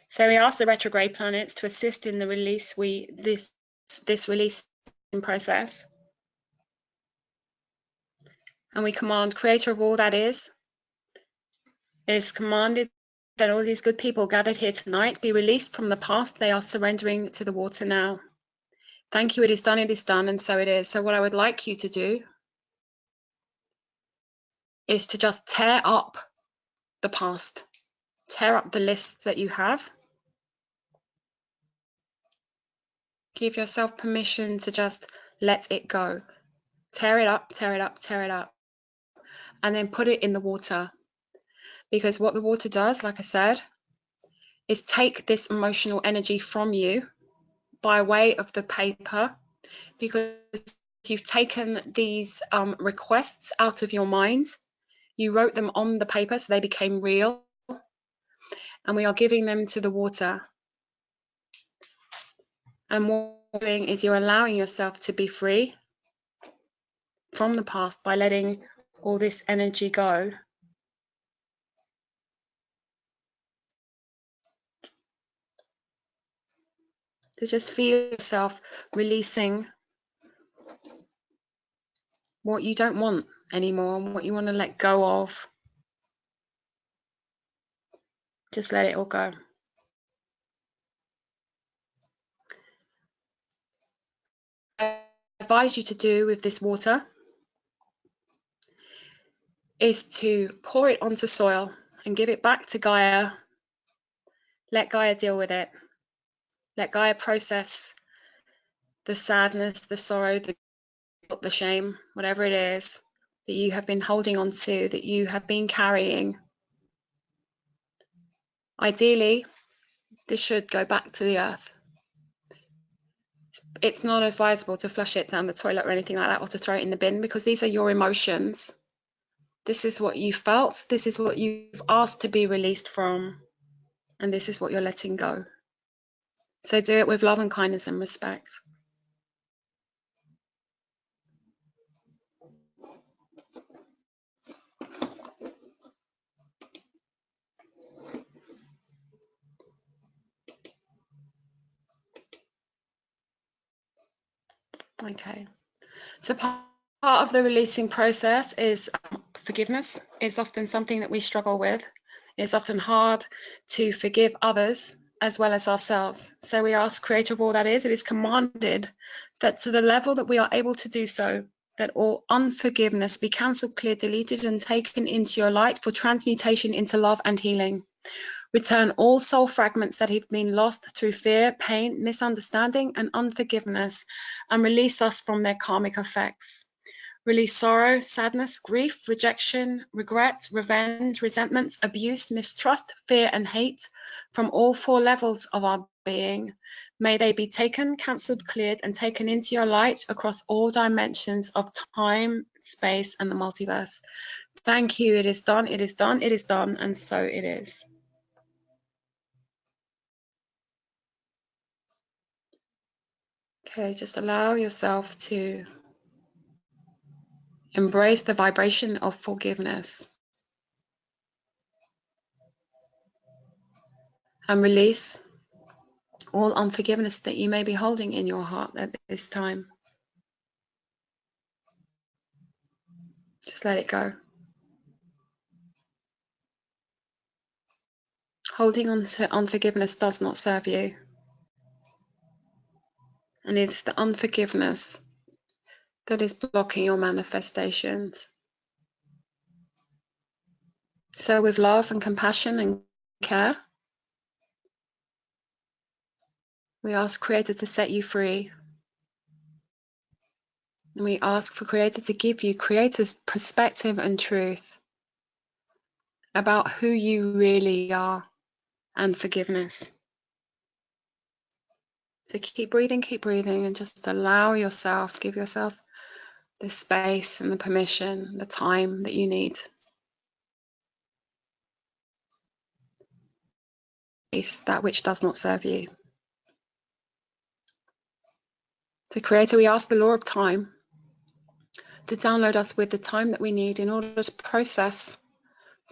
A: So we ask the retrograde planets to assist in the release, this releasing process. And we command, Creator of all that is commanded that all these good people gathered here tonight be released from the past they are surrendering to the water now. Thank you, it is done, and so it is. So what I would like you to do is to just tear up the past, tear up the lists that you have. Give yourself permission to just let it go. Tear it up, tear it up, tear it up, and then put it in the water. Because what the water does, like I said, is take this emotional energy from you by way of the paper, because you've taken these requests out of your mind. You wrote them on the paper, so they became real, and we are giving them to the water. And what you're doing is you're allowing yourself to be free from the past by letting all this energy go. To just feel yourself releasing what you don't want anymore and what you want to let go of. Just let it all go. I advise you to do with this water is to pour it onto soil and give it back to Gaia. Let Gaia deal with it. Let Gaia process the sadness, the sorrow, the guilt, the shame, whatever it is that you have been holding on to, that you have been carrying. Ideally, this should go back to the earth. It's not advisable to flush it down the toilet or anything like that, or to throw it in the bin, because these are your emotions. This is what you felt. This is what you've asked to be released from. And this is what you're letting go. So do it with love and kindness and respect. Okay. So part of the releasing process is forgiveness. It's often something that we struggle with. It's often hard to forgive others as well as ourselves. So we ask, Creator of all that is, it is commanded that to the level that we are able to do so, that all unforgiveness be cancelled, cleared, deleted, and taken into your light for transmutation into love and healing. Return all soul fragments that have been lost through fear, pain, misunderstanding, and unforgiveness, and release us from their karmic effects. Release sorrow, sadness, grief, rejection, regret, revenge, resentment, abuse, mistrust, fear, and hate from all 4 levels of our being. May they be taken, cancelled, cleared, and taken into your light across all dimensions of time, space, and the multiverse. Thank you. It is done. It is done. It is done. And so it is. Okay, just allow yourself to embrace the vibration of forgiveness and release all unforgiveness that you may be holding in your heart at this time. Just let it go. Holding on to unforgiveness does not serve you. And it's the unforgiveness that is blocking your manifestations. So with love and compassion and care, we ask Creator to set you free. And we ask for Creator to give you Creator's perspective and truth about who you really are and forgiveness. So keep breathing, and just allow yourself, give yourself the space and the permission, the time that you need. It's that which does not serve you. So Creator, we ask the law of time to download us with the time that we need in order to process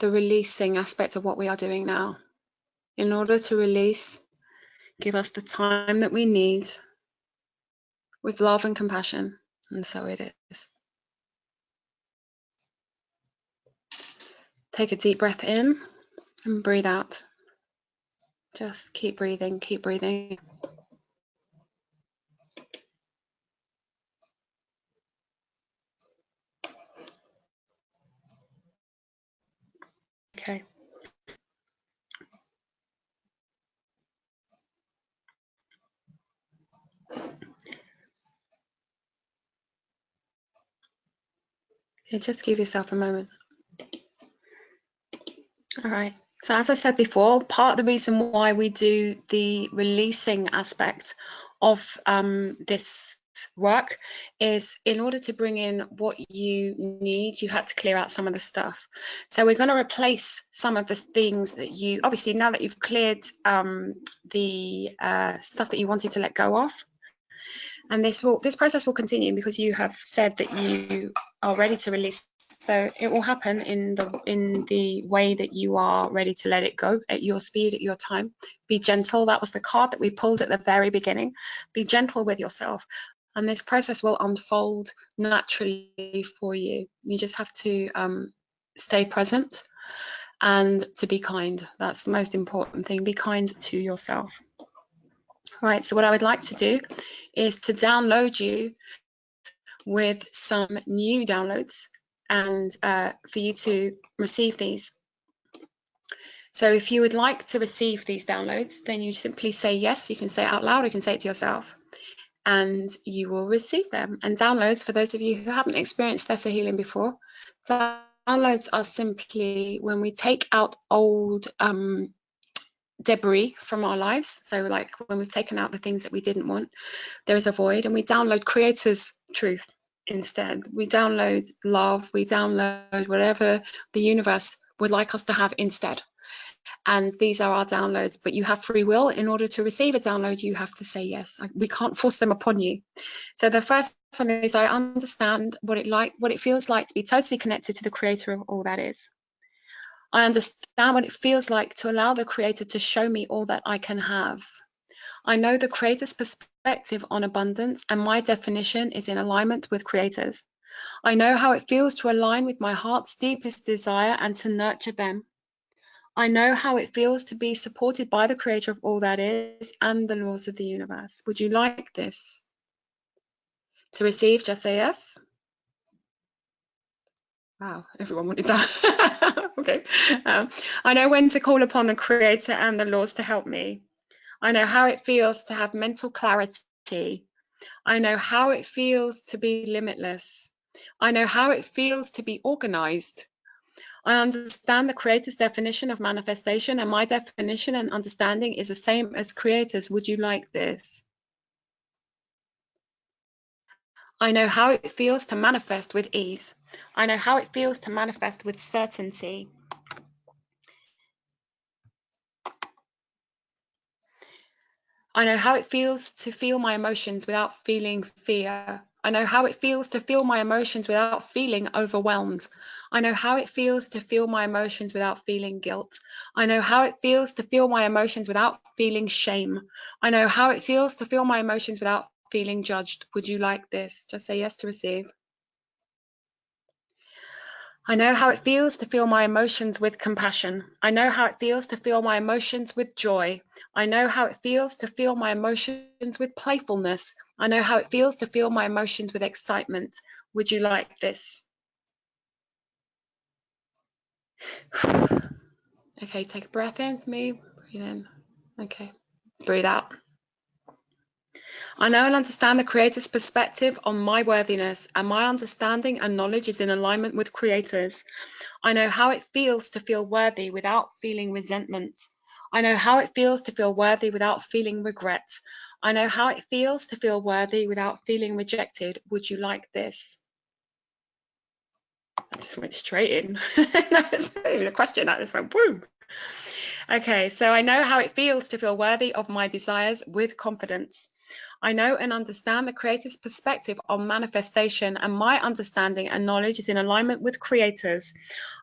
A: the releasing aspect of what we are doing now. In order to release, give us the time that we need with love and compassion, and so it is. Take a deep breath in and breathe out. Just keep breathing, keep breathing. Okay. Okay, just give yourself a moment. All right. So as I said before, part of the reason why we do the releasing aspect of this work is in order to bring in what you need, you had to clear out some of the stuff. So we're going to replace some of the things that you, obviously now that you've cleared the stuff that you wanted to let go of, and this process will continue because you have said that you are ready to release. So it will happen in the way that you are ready to let it go, at your speed, at your time. Be gentle. That was the card that we pulled at the very beginning. Be gentle with yourself, and this process will unfold naturally for you. You just have to stay present and to be kind. That's the most important thing. Be kind to yourself. Right, so what I would like to do is to download you with some new downloads and for you to receive these. So if you would like to receive these downloads, then you simply say yes. You can say it out loud, you can say it to yourself, and you will receive them. And downloads, for those of you who haven't experienced theta healing before, downloads are simply when we take out old debris from our lives. So like when we've taken out the things that we didn't want, there is a void, and we download Creator's truth instead. We download love, we download whatever the universe would like us to have instead. and these are our downloads, but you have free will. In order to receive a download, you have to say yes. We can't force them upon you. So the first one is, I understand what it feels like to be totally connected to the creator of all that is. I understand what it feels like to allow the creator to show me all that I can have. I know the creator's perspective on abundance, and my definition is in alignment with creators. I know how it feels to align with my heart's deepest desire and to nurture them. I know how it feels to be supported by the creator of all that is and the laws of the universe. Would you like this? To receive, just say yes. Wow, everyone wanted that. Okay. I know when to call upon the creator and the laws to help me. I know how it feels to have mental clarity. I know how it feels to be limitless. I know how it feels to be organized. I understand the creator's definition of manifestation, and my definition and understanding is the same as creators. Would you like this? I know how it feels to manifest with ease. I know how it feels to manifest with certainty. I know how it feels to feel my emotions without feeling fear. I know how it feels to feel my emotions without feeling overwhelmed. I know how it feels to feel my emotions without feeling guilt. I know how it feels to feel my emotions without feeling shame. I know how it feels to feel my emotions without feeling judged. Would you like this? Just say yes to receive. I know how it feels to feel my emotions with compassion. I know how it feels to feel my emotions with joy. I know how it feels to feel my emotions with playfulness. I know how it feels to feel my emotions with excitement. Would you like this? Okay, take a breath in for me. Breathe in. Okay, breathe out. I know and understand the creator's perspective on my worthiness, and my understanding and knowledge is in alignment with creators. I know how it feels to feel worthy without feeling resentment. I know how it feels to feel worthy without feeling regret. I know how it feels to feel worthy without feeling rejected. Would you like this? I just went straight in. That's not even a question. I just went boom. Okay, so I know how it feels to feel worthy of my desires with confidence. I know and understand the creator's perspective on manifestation, and my understanding and knowledge is in alignment with creators.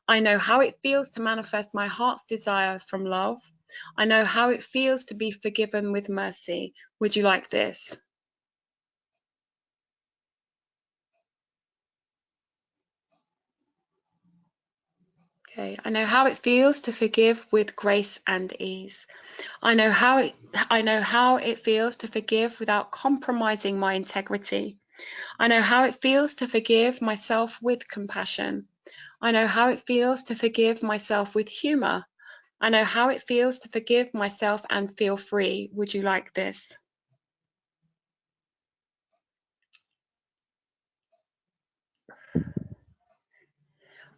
A: I know how it feels to manifest my heart's desire from love. I know how it feels to be forgiven with mercy. Would you like this? Okay, I know how it feels to forgive with grace and ease. I know how it feels to forgive without compromising my integrity. I know how it feels to forgive myself with compassion. I know how it feels to forgive myself with humor. I know how it feels to forgive myself and feel free. Would you like this?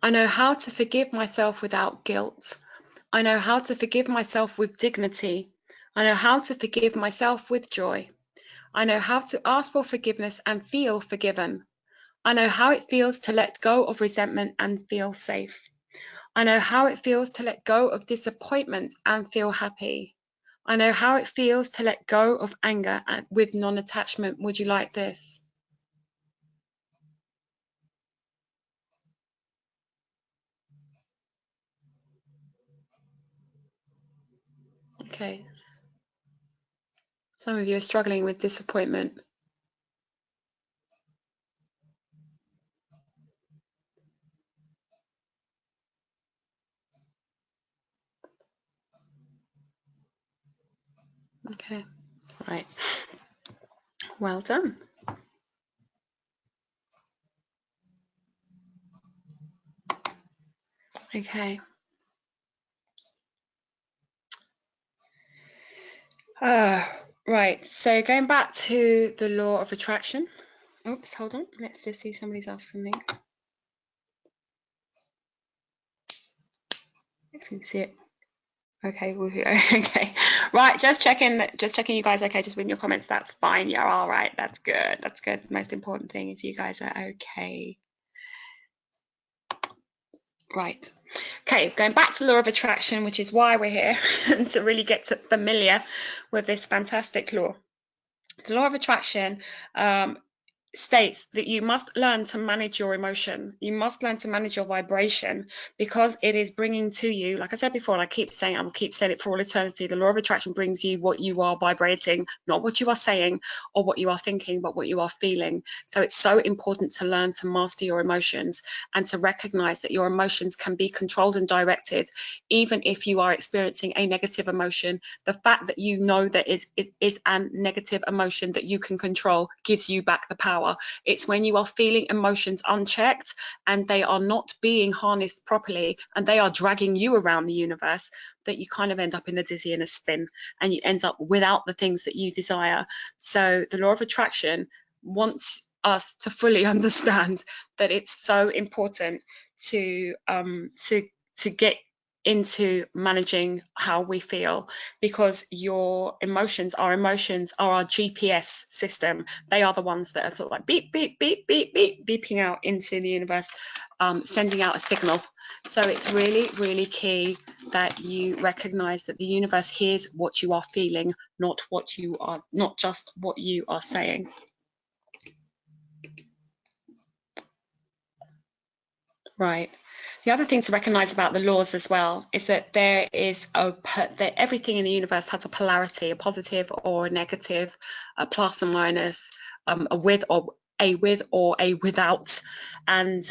A: I know how to forgive myself without guilt. I know how to forgive myself with dignity. I know how to forgive myself with joy. I know how to ask for forgiveness and feel forgiven. I know how it feels to let go of resentment and feel safe. I know how it feels to let go of disappointment and feel happy. I know how it feels to let go of anger and with non-attachment. Would you like this? Okay. Some of you are struggling with disappointment. Okay. Right. Well done. Okay. Right. So going back to the law of attraction. Oops, hold on. Let's just see, somebody's asked something. Let's see it. Okay, okay. Right, just checking you guys okay, just reading your comments. That's fine. You're all right. That's good. That's good. The most important thing is you guys are okay. Right. Okay, going back to the law of attraction, which is why we're here, and to really get familiar with this fantastic law. The law of attraction states that you must learn to manage your emotion. You must learn to manage your vibration, because it is bringing to you, like I said before, and I keep saying it for all eternity, the law of attraction brings you what you are vibrating, not what you are saying or what you are thinking, but what you are feeling. So it's so important to learn to master your emotions and to recognize that your emotions can be controlled and directed. Even if you are experiencing a negative emotion, the fact that you know that it is a negative emotion that you can control gives you back the power. It's when you are feeling emotions unchecked and they are not being harnessed properly and they are dragging you around the universe that you kind of end up in a dizzy and a spin, and you end up without the things that you desire. So the law of attraction wants us to fully understand that it's so important to get into managing how we feel, because your emotions are our GPS system. They are the ones that are sort of like beep, beep, beep, beep, beep, beeping out into the universe, sending out a signal. So it's really, really key that you recognize that the universe hears what you are feeling, not just what you are saying. Right. The other thing to recognize about the laws as well is that that everything in the universe has a polarity, a positive or a negative, a plus and minus, a with or a without, and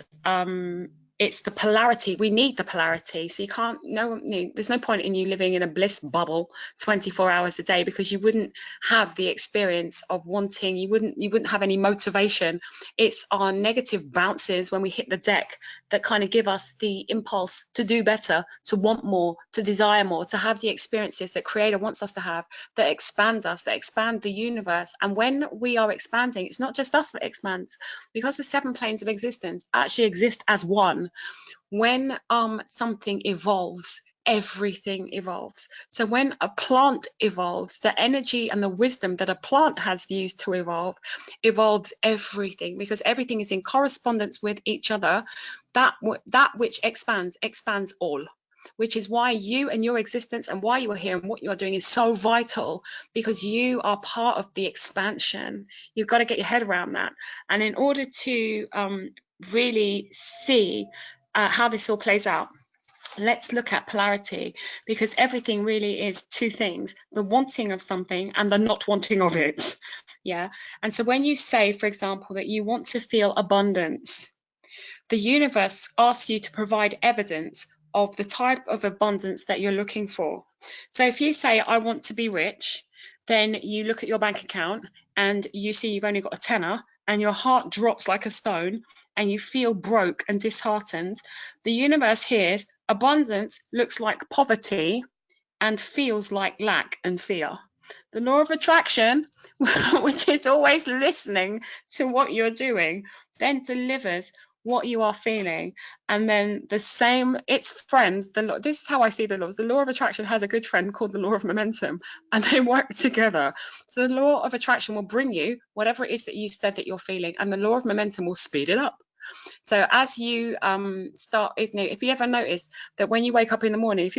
A: it's the polarity. We need the polarity. So there's no point in you living in a bliss bubble 24 hours a day, because you wouldn't have the experience of wanting. You wouldn't have any motivation. It's our negative bounces when we hit the deck that kind of give us the impulse to do better, to want more, to desire more, to have the experiences that Creator wants us to have, that expand us, that expand the universe. And when we are expanding, it's not just us that expands, because the 7 planes of existence actually exist as one. When something evolves, everything evolves. So when a plant evolves, the energy and the wisdom that a plant has used to evolve evolves everything, because everything is in correspondence with each other. That which expands all, which is why you and your existence and why you are here and what you are doing is so vital, because you are part of the expansion. You've got to get your head around that. And in order to really see how this all plays out, let's look at polarity, because everything really is 2 things: the wanting of something and the not wanting of it. Yeah. And so when you say, for example, that you want to feel abundance, the universe asks you to provide evidence of the type of abundance that you're looking for. So if you say, I want to be rich, then you look at your bank account and you see you've only got a tenner, and your heart drops like a stone and you feel broke and disheartened. The universe hears abundance looks like poverty and feels like lack and fear. The law of attraction, which is always listening to what you're doing, then delivers what you are feeling. And then its friends, this is how I see the laws. The law of attraction has a good friend called the law of momentum, and they work together. So the law of attraction will bring you whatever it is that you've said that you're feeling, and the law of momentum will speed it up. So as you start, if you ever notice that when you wake up in the morning, if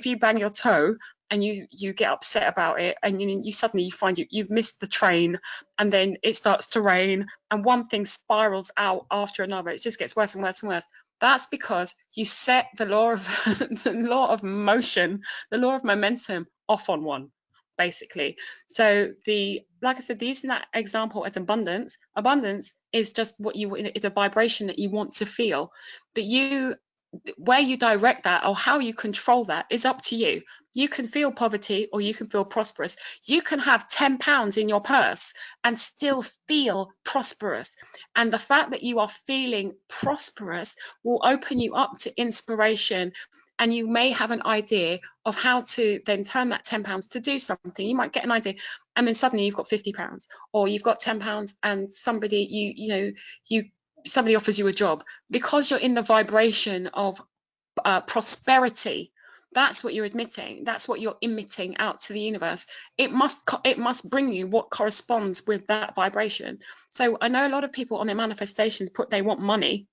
A: you bang your toe and you get upset about it, and you suddenly find you've missed the train, and then it starts to rain, and one thing spirals out after another, it just gets worse and worse and worse. That's because you set the law of the law of motion, the law of momentum off on one, basically. So like I said, using that example as abundance is just it's a vibration that you want to feel, but where you direct that or how you control that is up to you. You can feel poverty or you can feel prosperous. You can have £10 in your purse and still feel prosperous. And the fact that you are feeling prosperous will open you up to inspiration. And you may have an idea of how to then turn that £10 to do something. You might get an idea, and then suddenly you've got £50, or you've got £10, and somebody somebody offers you a job, because you're in the vibration of prosperity. That's what you're admitting. That's what you're emitting out to the universe. It must bring you what corresponds with that vibration. So I know a lot of people on their manifestations they want money,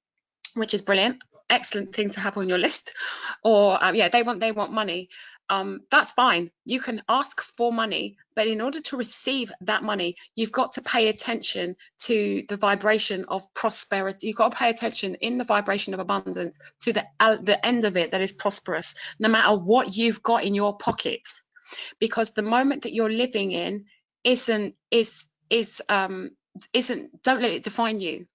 A: which is brilliant. excellent things to have on your list, or yeah, they want money. That's fine. You can ask for money, but in order to receive that money, you've got to pay attention to the vibration of prosperity. You've got to pay attention in the vibration of abundance to the end of it, that is prosperous, no matter what you've got in your pockets. Because the moment that you're living in don't let it define you.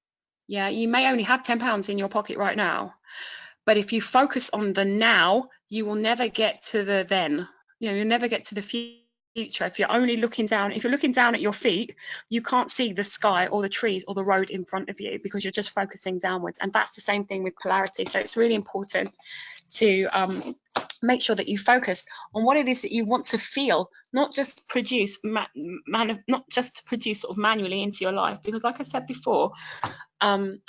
A: Yeah, you may only have £10 in your pocket right now, but if you focus on the now, you will never get to the then. You'll never get to the future. If you're only looking down, if you're looking down at your feet, you can't see the sky or the trees or the road in front of you, because you're just focusing downwards. And that's the same thing with polarity. So it's really important to make sure that you focus on what it is that you want to feel, not just produce sort of manually into your life. Because like I said before,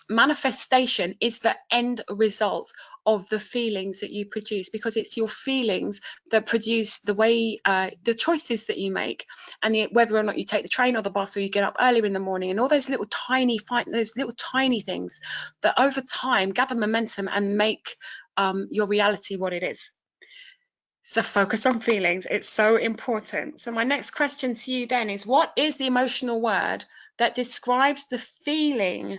A: manifestation is the end result of the feelings that you produce, because it's your feelings that produce the way, the choices that you make, and whether or not you take the train or the bus, or you get up earlier in the morning, and all those little tiny things that over time gather momentum and make your reality what it is. So focus on feelings. It's so important. So my next question to you then is, what is the emotional word that describes the feeling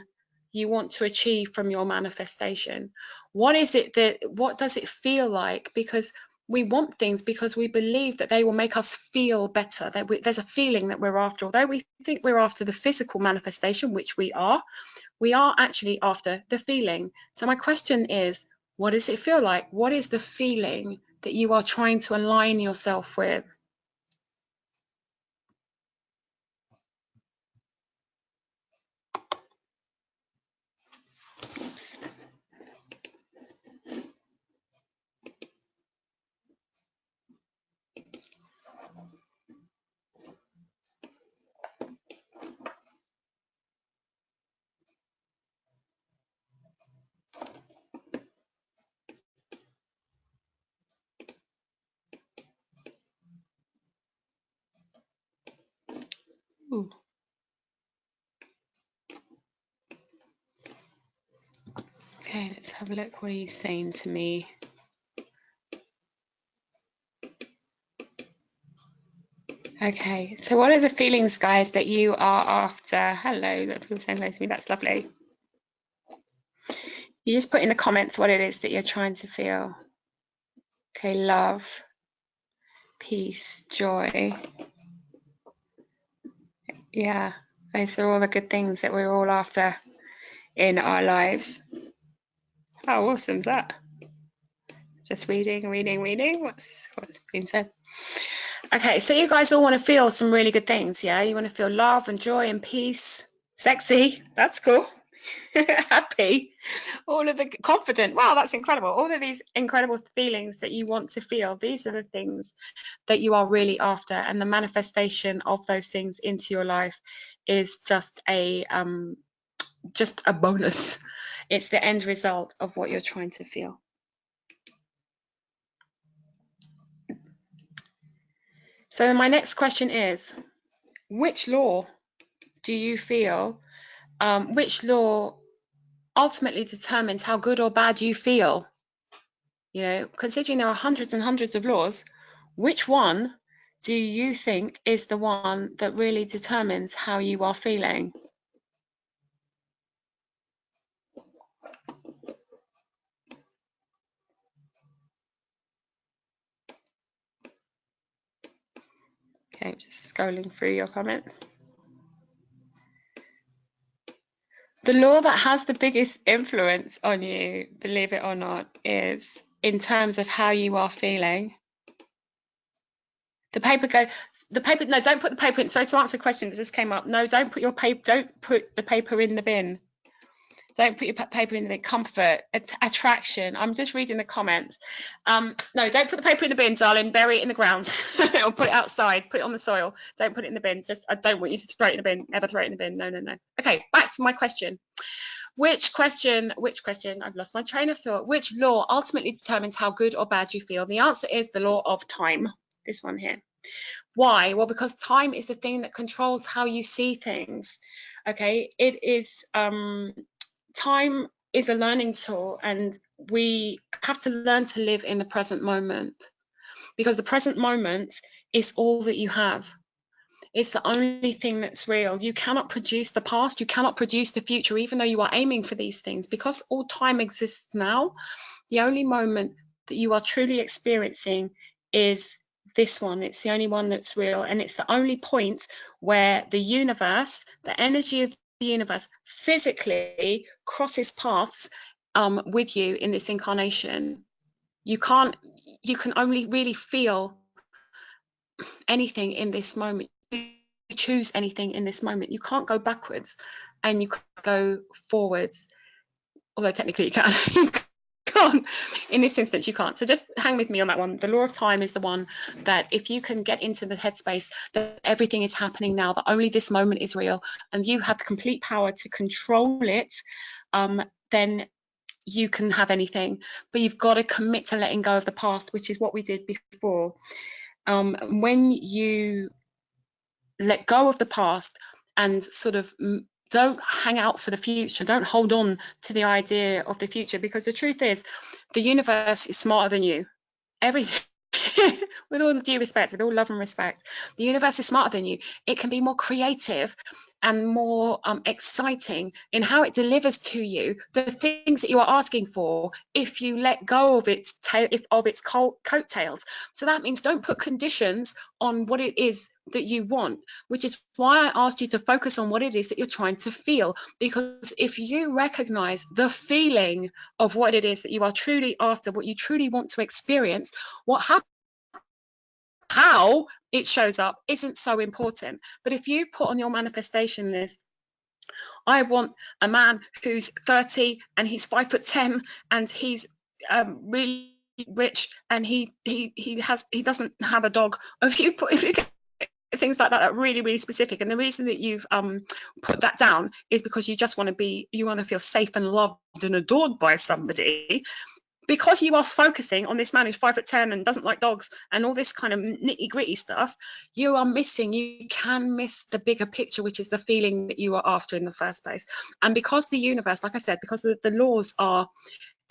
A: you want to achieve from your manifestation? What does it feel like? Because we want things because we believe that they will make us feel better. There's a feeling that we're after. Although we think we're after the physical manifestation, which we are actually after the feeling. So my question is, what does it feel like? What is the feeling that you are trying to align yourself with? Oops. Ooh. Okay, let's have a look. What are you saying to me? Okay, so what are the feelings, guys, that you are after? Hello, that people saying hello to me. That's lovely. You just put in the comments what it is that you're trying to feel. Okay, love, peace, joy. Yeah, those are all the good things that we're all after in our lives. How awesome is that? Just reading what's been said. Okay, so you guys all want to feel some really good things, yeah? You want to feel love and joy and peace, sexy, that's cool, happy, all of the confident, wow, that's incredible. All of these incredible feelings that you want to feel, these are the things that you are really after, and the manifestation of those things into your life is just a bonus. It's the end result of what you're trying to feel. So my next question is, which law do you feel, which law ultimately determines how good or bad you feel? You know, considering there are hundreds and hundreds of laws, which one do you think is the one that really determines how you are feeling? Okay, just scrolling through your comments. The law that has the biggest influence on you, believe it or not, is in terms of how you are feeling. No, don't put the paper in. Sorry, to answer a question that just came up. No, don't put the paper in the bin. Don't put your paper in the bin. Comfort, attraction. I'm just reading the comments. No, don't put the paper in the bin, darling. Bury it in the ground or put it outside. Put it on the soil. Don't put it in the bin. I don't want you to throw it in the bin. Never throw it in the bin. No. Okay, back to my question. Which question? I've lost my train of thought. Which law ultimately determines how good or bad you feel? The answer is the law of time. This one here. Why? Well, because time is the thing that controls how you see things. Okay, it is time is a learning tool, and we have to learn to live in the present moment, because the present moment is all that you have. It's the only thing that's real. You cannot produce the past, you cannot produce the future, even though you are aiming for these things. Because all time exists now, the only moment that you are truly experiencing is this one. It's the only one that's real, and it's the only point where the universe, the energy of the universe, physically crosses paths with you in this incarnation. You can only really feel anything in this moment. You choose anything in this moment. You can't go backwards and you can't go forwards, although technically you can. You can't. In this instance, you can't. So just hang with me on that one. The law of time is the one that if you can get into the headspace that everything is happening now, that only this moment is real, and you have the complete power to control it, then you can have anything. But you've got to commit to letting go of the past, which is what we did before. When you let go of the past and sort of don't hang out for the future, don't hold on to the idea of the future, because the truth is the universe is smarter than you. Everything, with all due respect, with all love and respect, the universe is smarter than you. It can be more creative and more exciting in how it delivers to you the things that you are asking for if you let go of its coattails. So that means don't put conditions on what it is that you want, which is why I asked you to focus on what it is that you're trying to feel. Because if you recognize the feeling of what it is that you are truly after, what you truly want to experience, what happens, how it shows up isn't so important. But if you put on your manifestation list, I want a man who's 30 and he's 5'10" and he's really rich and he doesn't have a dog. If you get things like that are really, really specific, and the reason that you've put that down is because you just want to feel safe and loved and adored by somebody. Because you are focusing on this man who's 5'10" and doesn't like dogs and all this kind of nitty gritty stuff, you can miss the bigger picture, which is the feeling that you are after in the first place. And because the universe, like I said, because the laws are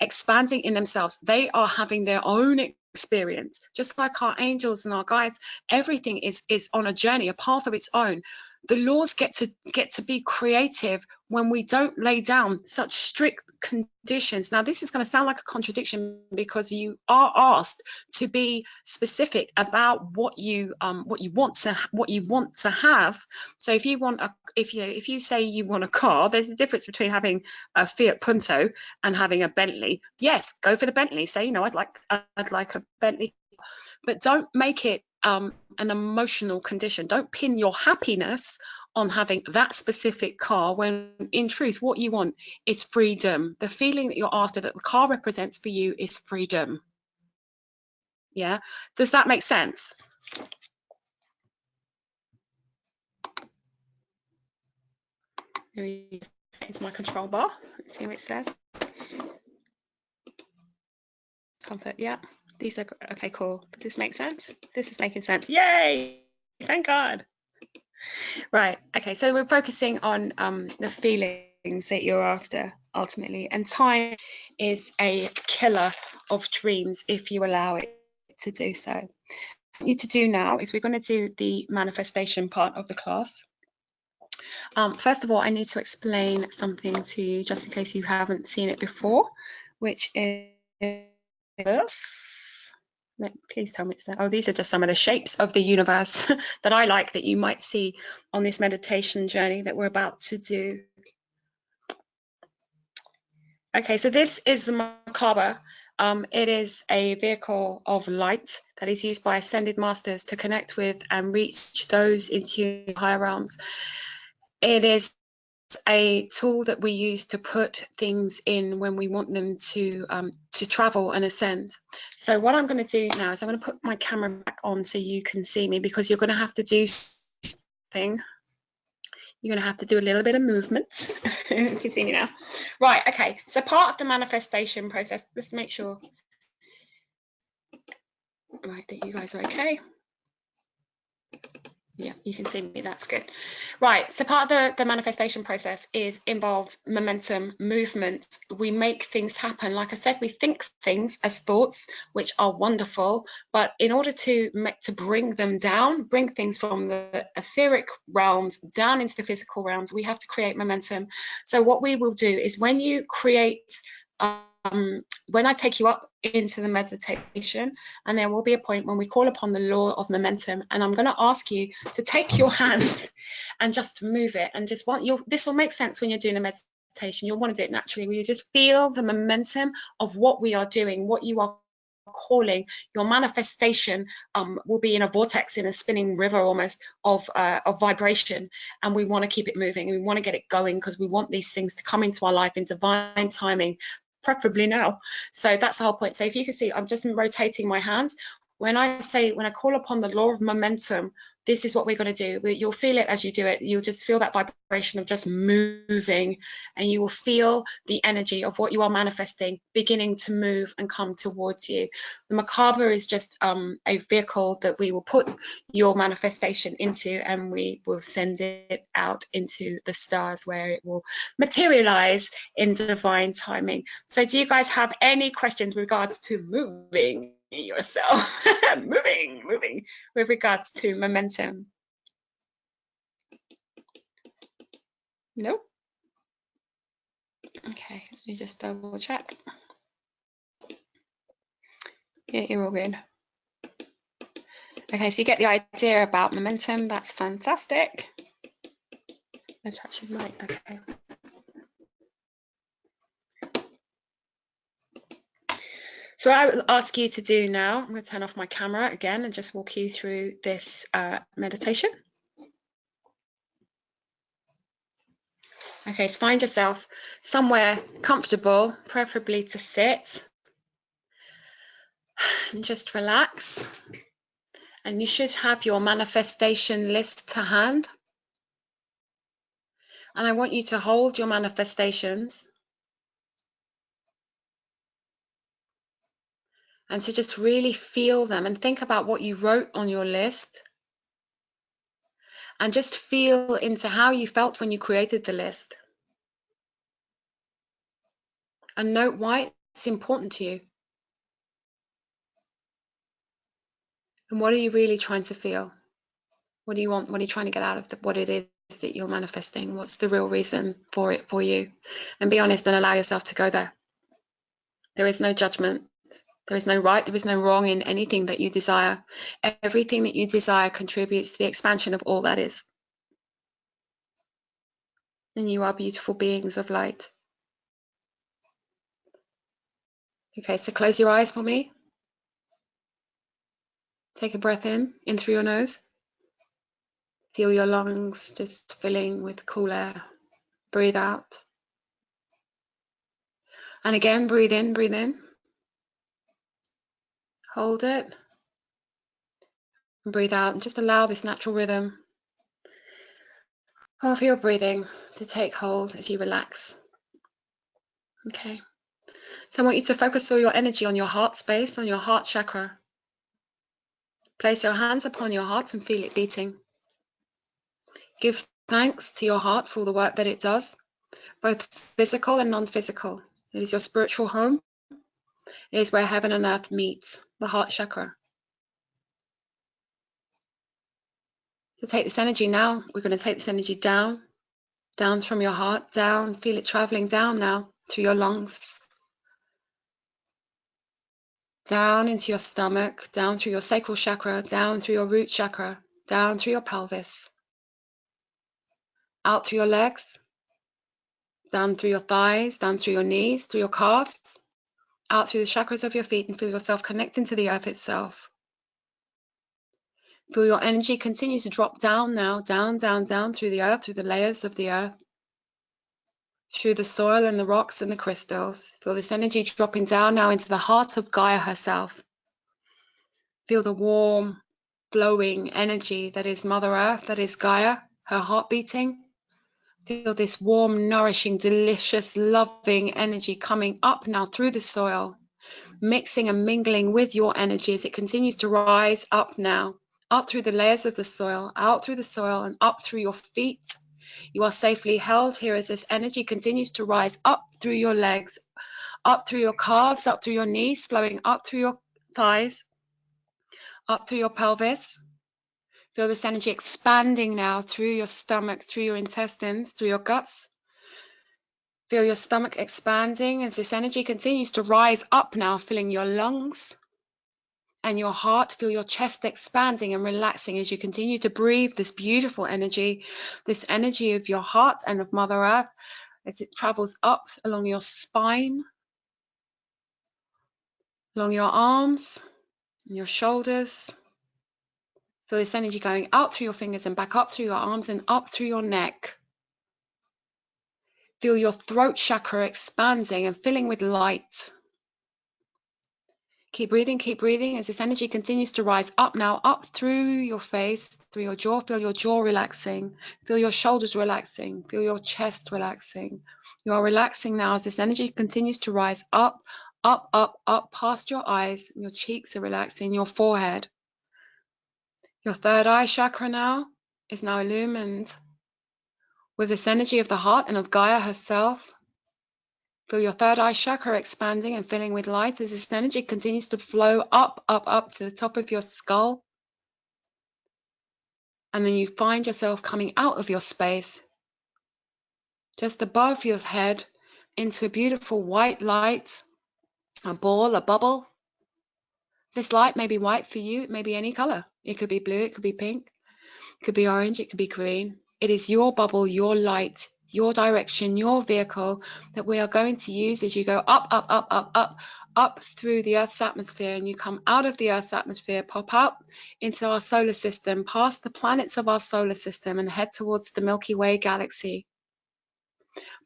A: expanding in themselves, they are having their own experience, just like our angels and our guides. Everything is on a journey, a path of its own. The laws get to be creative when we don't lay down such strict conditions. Now, this is going to sound like a contradiction because you are asked to be specific about what you want to have. So if you say you want a car, there's a difference between having a Fiat Punto and having a Bentley. Yes, go for the Bentley. Say, I'd like a Bentley, but don't make it an emotional condition. Don't pin your happiness on having that specific car, when in truth what you want is freedom. The feeling that you're after, that the car represents for you, is freedom. Yeah, does that make sense? Into my control bar. Let's see what it says. Comfort, yeah. These are okay, cool. Does this make sense? This is making sense. Yay! Thank God. Right. Okay. So we're focusing on the feelings that you're after ultimately, and time is a killer of dreams if you allow it to do so. What I want you to do now is we're going to do the manifestation part of the class. First of all, I need to explain something to you, just in case you haven't seen it before, which is this. Please tell me it's there. Oh, these are just some of the shapes of the universe that I like, that you might see on this meditation journey that we're about to do. Okay, so this is the Merkaba. It is a vehicle of light that is used by ascended masters to connect with and reach those into higher realms. It is a tool that we use to put things in when we want them to travel and ascend. So what I'm going to do now is I'm going to put my camera back on so you can see me, because you're going to have to do something. You're going to have to do a little bit of movement. You can see me now. Right, okay. So part of the manifestation process, let's make sure that you guys are okay. Yeah, you can see me, that's good. Right, so part of the manifestation process involves momentum, movement. We make things happen. Like I said, we think things as thoughts, which are wonderful, but in order to bring them down, bring things from the etheric realms down into the physical realms, we have to create momentum. So what we will do is when you create when I take you up into the meditation, and there will be a point when we call upon the law of momentum, and I'm going to ask you to take your hand and just move it, and just this will make sense when you're doing a meditation. You'll want to do it naturally, where you just feel the momentum of what we are doing, what you are calling. Your manifestation will be in a vortex, in a spinning river almost of vibration, and we want to keep it moving. We want to get it going because we want these things to come into our life in divine timing, preferably now. So that's the whole point. So if you can see, I'm just rotating my hand. When I call upon the law of momentum, this is what we're going to do. You'll feel it as you do it. You'll just feel that vibration of just moving, and you will feel the energy of what you are manifesting beginning to move and come towards you. The macabre is just a vehicle that we will put your manifestation into, and we will send it out into the stars, where it will materialize in divine timing. So do you guys have any questions with regards to moving yourself? moving with regards to momentum? No? Okay, let me just double check. Yeah, you're all good. Okay, so you get the idea about momentum. That's fantastic. Let's actually mic. Okay. So what I will ask you to do now, I'm going to turn off my camera again and just walk you through this meditation. Okay, so find yourself somewhere comfortable, preferably to sit, and just relax. And you should have your manifestation list to hand. And I want you to hold your manifestations and to just really feel them and think about what you wrote on your list, and just feel into how you felt when you created the list. And note why it's important to you. And what are you really trying to feel? What do you want? What are you trying to get out of what it is that you're manifesting? What's the real reason for it for you? And be honest and allow yourself to go there. There is no judgment. There is no right. There is no wrong in anything that you desire. Everything that you desire contributes to the expansion of all that is. And you are beautiful beings of light. Okay, so close your eyes for me. Take a breath in through your nose. Feel your lungs just filling with cool air. Breathe out. And again, breathe in, breathe in. Hold it. And breathe out, and just allow this natural rhythm of your breathing to take hold as you relax. Okay. So I want you to focus all your energy on your heart space, on your heart chakra. Place your hands upon your heart and feel it beating. Give thanks to your heart for all the work that it does, both physical and non-physical. It is your spiritual home. It is where heaven and earth meet, the heart chakra. So take this energy now. We're going to take this energy down from your heart, down. Feel it traveling down now through your lungs, down into your stomach, down through your sacral chakra, down through your root chakra, down through your pelvis, out through your legs, down through your thighs, down through your knees, through your calves, out through the chakras of your feet, and feel yourself connecting to the earth itself. Feel your energy continue to drop down now, down, down, down through the earth, through the layers of the earth, through the soil and the rocks and the crystals. Feel this energy dropping down now into the heart of Gaia herself. Feel the warm, flowing energy that is Mother Earth, that is Gaia, her heart beating. Feel this warm, nourishing, delicious, loving energy coming up now through the soil, mixing and mingling with your energy as it continues to rise up now, up through the layers of the soil, out through the soil, and up through your feet. You are safely held here as this energy continues to rise up through your legs, up through your calves, up through your knees, flowing up through your thighs, up through your pelvis. Feel this energy expanding now through your stomach, through your intestines, through your guts. Feel your stomach expanding as this energy continues to rise up now, filling your lungs and your heart. Feel your chest expanding and relaxing as you continue to breathe this beautiful energy, this energy of your heart and of Mother Earth, as it travels up along your spine, along your arms and your shoulders. Feel this energy going out through your fingers and back up through your arms and up through your neck. Feel your throat chakra expanding and filling with light. Keep breathing as this energy continues to rise up now, up through your face, through your jaw. Feel your jaw relaxing. Feel your shoulders relaxing. Feel your chest relaxing. You are relaxing now as this energy continues to rise up, up, up, up past your eyes. Your cheeks are relaxing, your forehead. Your third eye chakra now is now illumined with this energy of the heart and of Gaia herself. Feel your third eye chakra expanding and filling with light as this energy continues to flow up, up, up to the top of your skull. And then you find yourself coming out of your space, just above your head, into a beautiful white light, a ball, a bubble. This light may be white for you, it may be any color. It could be blue, it could be pink, it could be orange, it could be green. It is your bubble, your light, your direction, your vehicle that we are going to use as you go up, up, up, up, up, up through the Earth's atmosphere, and you come out of the Earth's atmosphere, pop out into our solar system, past the planets of our solar system, and head towards the Milky Way galaxy.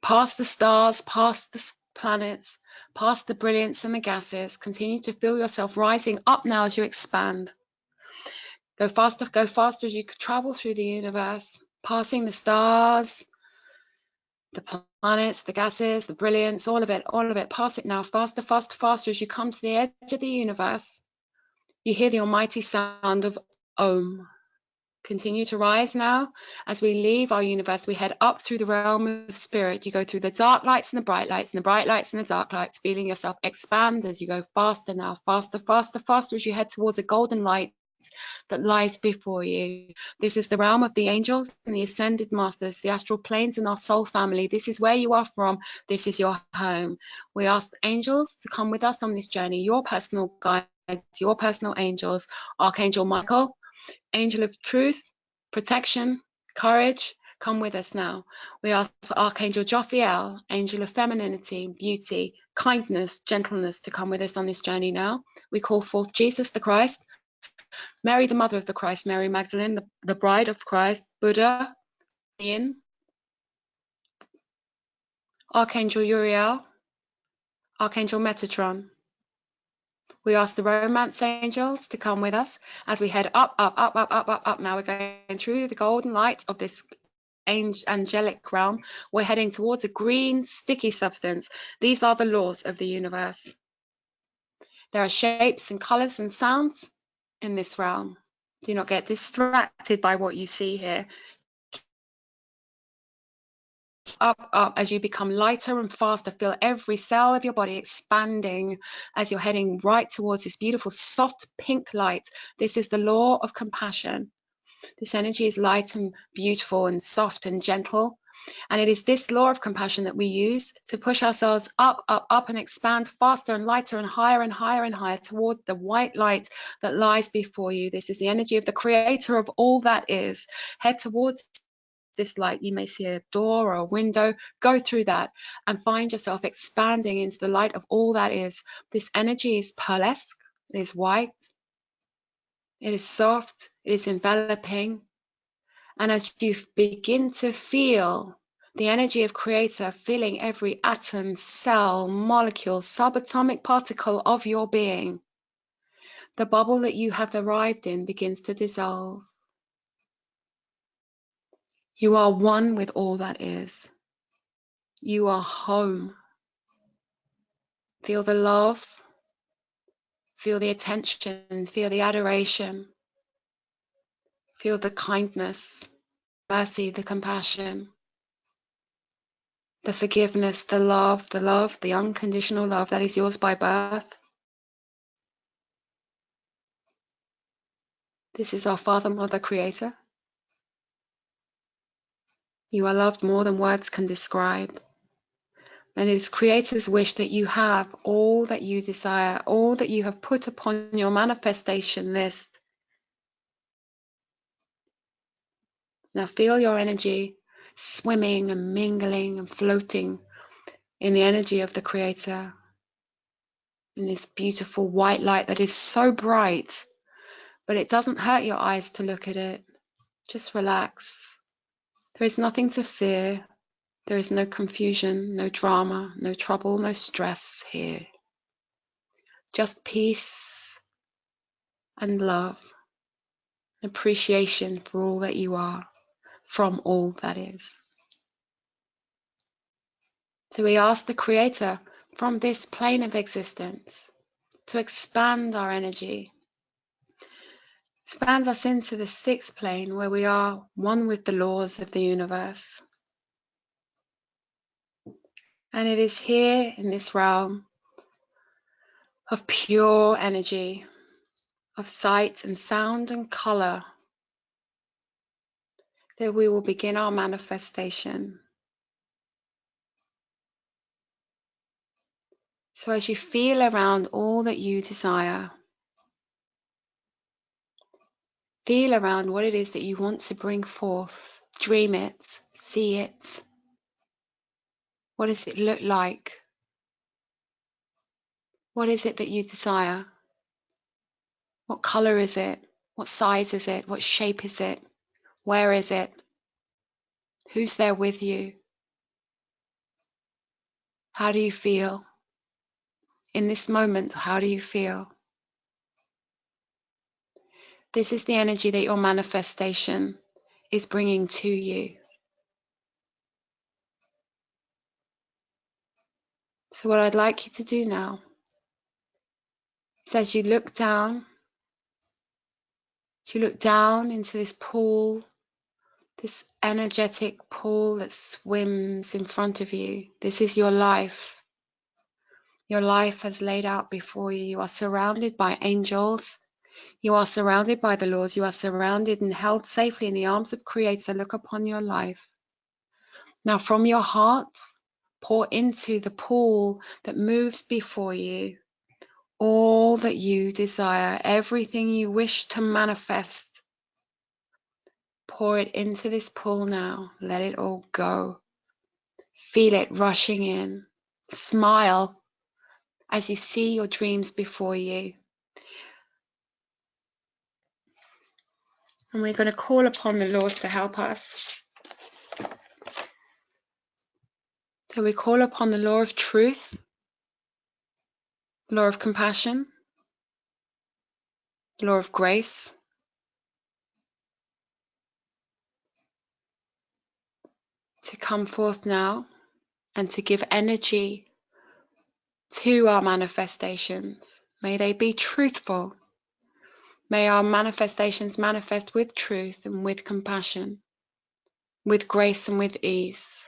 A: Past the stars, past the planets, past the brilliance and the gases. Continue to feel yourself rising up now as you expand. Go faster as you travel through the universe, passing the stars, the planets, the gases, the brilliance, all of it. Pass it now, faster, faster, faster as you come to the edge of the universe. You hear the almighty sound of Om. Continue to rise now. As we leave our universe, we head up through the realm of spirit. You go through the dark lights and the bright lights, and the bright lights and the dark lights, feeling yourself expand as you go faster now, faster, faster, faster as you head towards a golden light that lies before you. This is the realm of the angels and the ascended masters, the astral planes and our soul family. This is where you are from. This is your home. We ask angels to come with us on this journey, your personal guides, your personal angels, Archangel Michael, angel of truth, protection, courage, come with us now. We ask for Archangel Jophiel, angel of femininity, beauty, kindness, gentleness, to come with us on this journey now. We call forth Jesus the Christ, Mary the mother of the Christ, Mary Magdalene, the bride of Christ, Buddha, Yin, Archangel Uriel, Archangel Metatron. We ask the romance angels to come with us as we head up, up, up, up, up, up, up. Now we're going through the golden light of this angelic realm. We're heading towards a green, sticky substance. These are the laws of the universe. There are shapes and colors and sounds in this realm. Do not get distracted by what you see here. Up, up, as you become lighter and faster. Feel every cell of your body expanding as you're heading right towards this beautiful soft pink light. This is the law of compassion. This energy is light and beautiful and soft and gentle. And it is this law of compassion that we use to push ourselves up, up, up, and expand faster and lighter and higher and higher and higher towards the white light that lies before you. This is the energy of the creator of all that is. Head towards this light. You may see a door or a window. Go through that and find yourself expanding into the light of all that is. This energy is pearlesque. It is white. It is soft. It is enveloping. And as you begin to feel the energy of Creator filling every atom, cell, molecule, subatomic particle of your being, the bubble that you have arrived in begins to dissolve. You are one with all that is. You are home. Feel the love, feel the attention, feel the adoration. Feel the kindness, mercy, the compassion, the forgiveness, the love, the unconditional love that is yours by birth. This is our Father, Mother, Creator. You are loved more than words can describe. And it is Creator's wish that you have all that you desire, all that you have put upon your manifestation list. Now feel your energy swimming and mingling and floating in the energy of the Creator, in this beautiful white light that is so bright, but it doesn't hurt your eyes to look at it. Just relax. There is nothing to fear. There is no confusion, no drama, no trouble, no stress here. Just peace and love, appreciation for all that you are, from all that is. So we ask the Creator from this plane of existence to expand our energy, expand us into the sixth plane where we are one with the laws of the universe. And it is here in this realm of pure energy, of sight and sound and color, that we will begin our manifestation. So as you feel around all that you desire, feel around what it is that you want to bring forth. Dream it, see it. What does it look like? What is it that you desire? What color is it? What size is it? What shape is it? Where is it? Who's there with you? How do you feel? In this moment, how do you feel? This is the energy that your manifestation is bringing to you. So what I'd like you to do now is as you look down into this pool, this energetic pool that swims in front of you. This is your life. Your life has laid out before you. You are surrounded by angels. You are surrounded by the laws. You are surrounded and held safely in the arms of Creator. Look upon your life. Now from your heart, pour into the pool that moves before you all that you desire, everything you wish to manifest. Pour it into this pool now. Let it all go. Feel it rushing in. Smile as you see your dreams before you. And we're going to call upon the laws to help us. So we call upon the law of truth, the law of compassion, the law of grace, to come forth now and to give energy to our manifestations. May they be truthful. May our manifestations manifest with truth and with compassion, with grace and with ease.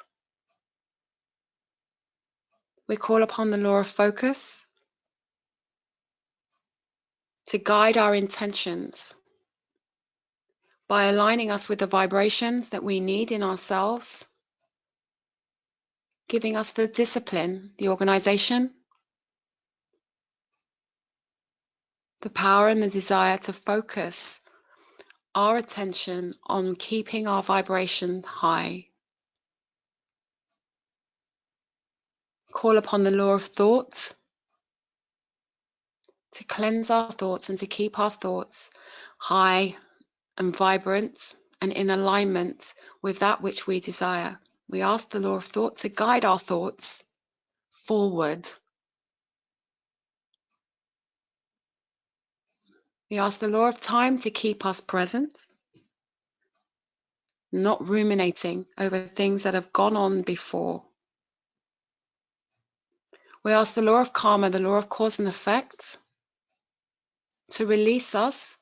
A: We call upon the law of focus to guide our intentions by aligning us with the vibrations that we need in ourselves, giving us the discipline, the organization, the power and the desire to focus our attention on keeping our vibration high. Call upon the law of thought to cleanse our thoughts and to keep our thoughts high and vibrant and in alignment with that which we desire. We ask the law of thought to guide our thoughts forward. We ask the law of time to keep us present, not ruminating over things that have gone on before. We ask the law of karma, the law of cause and effect, to release us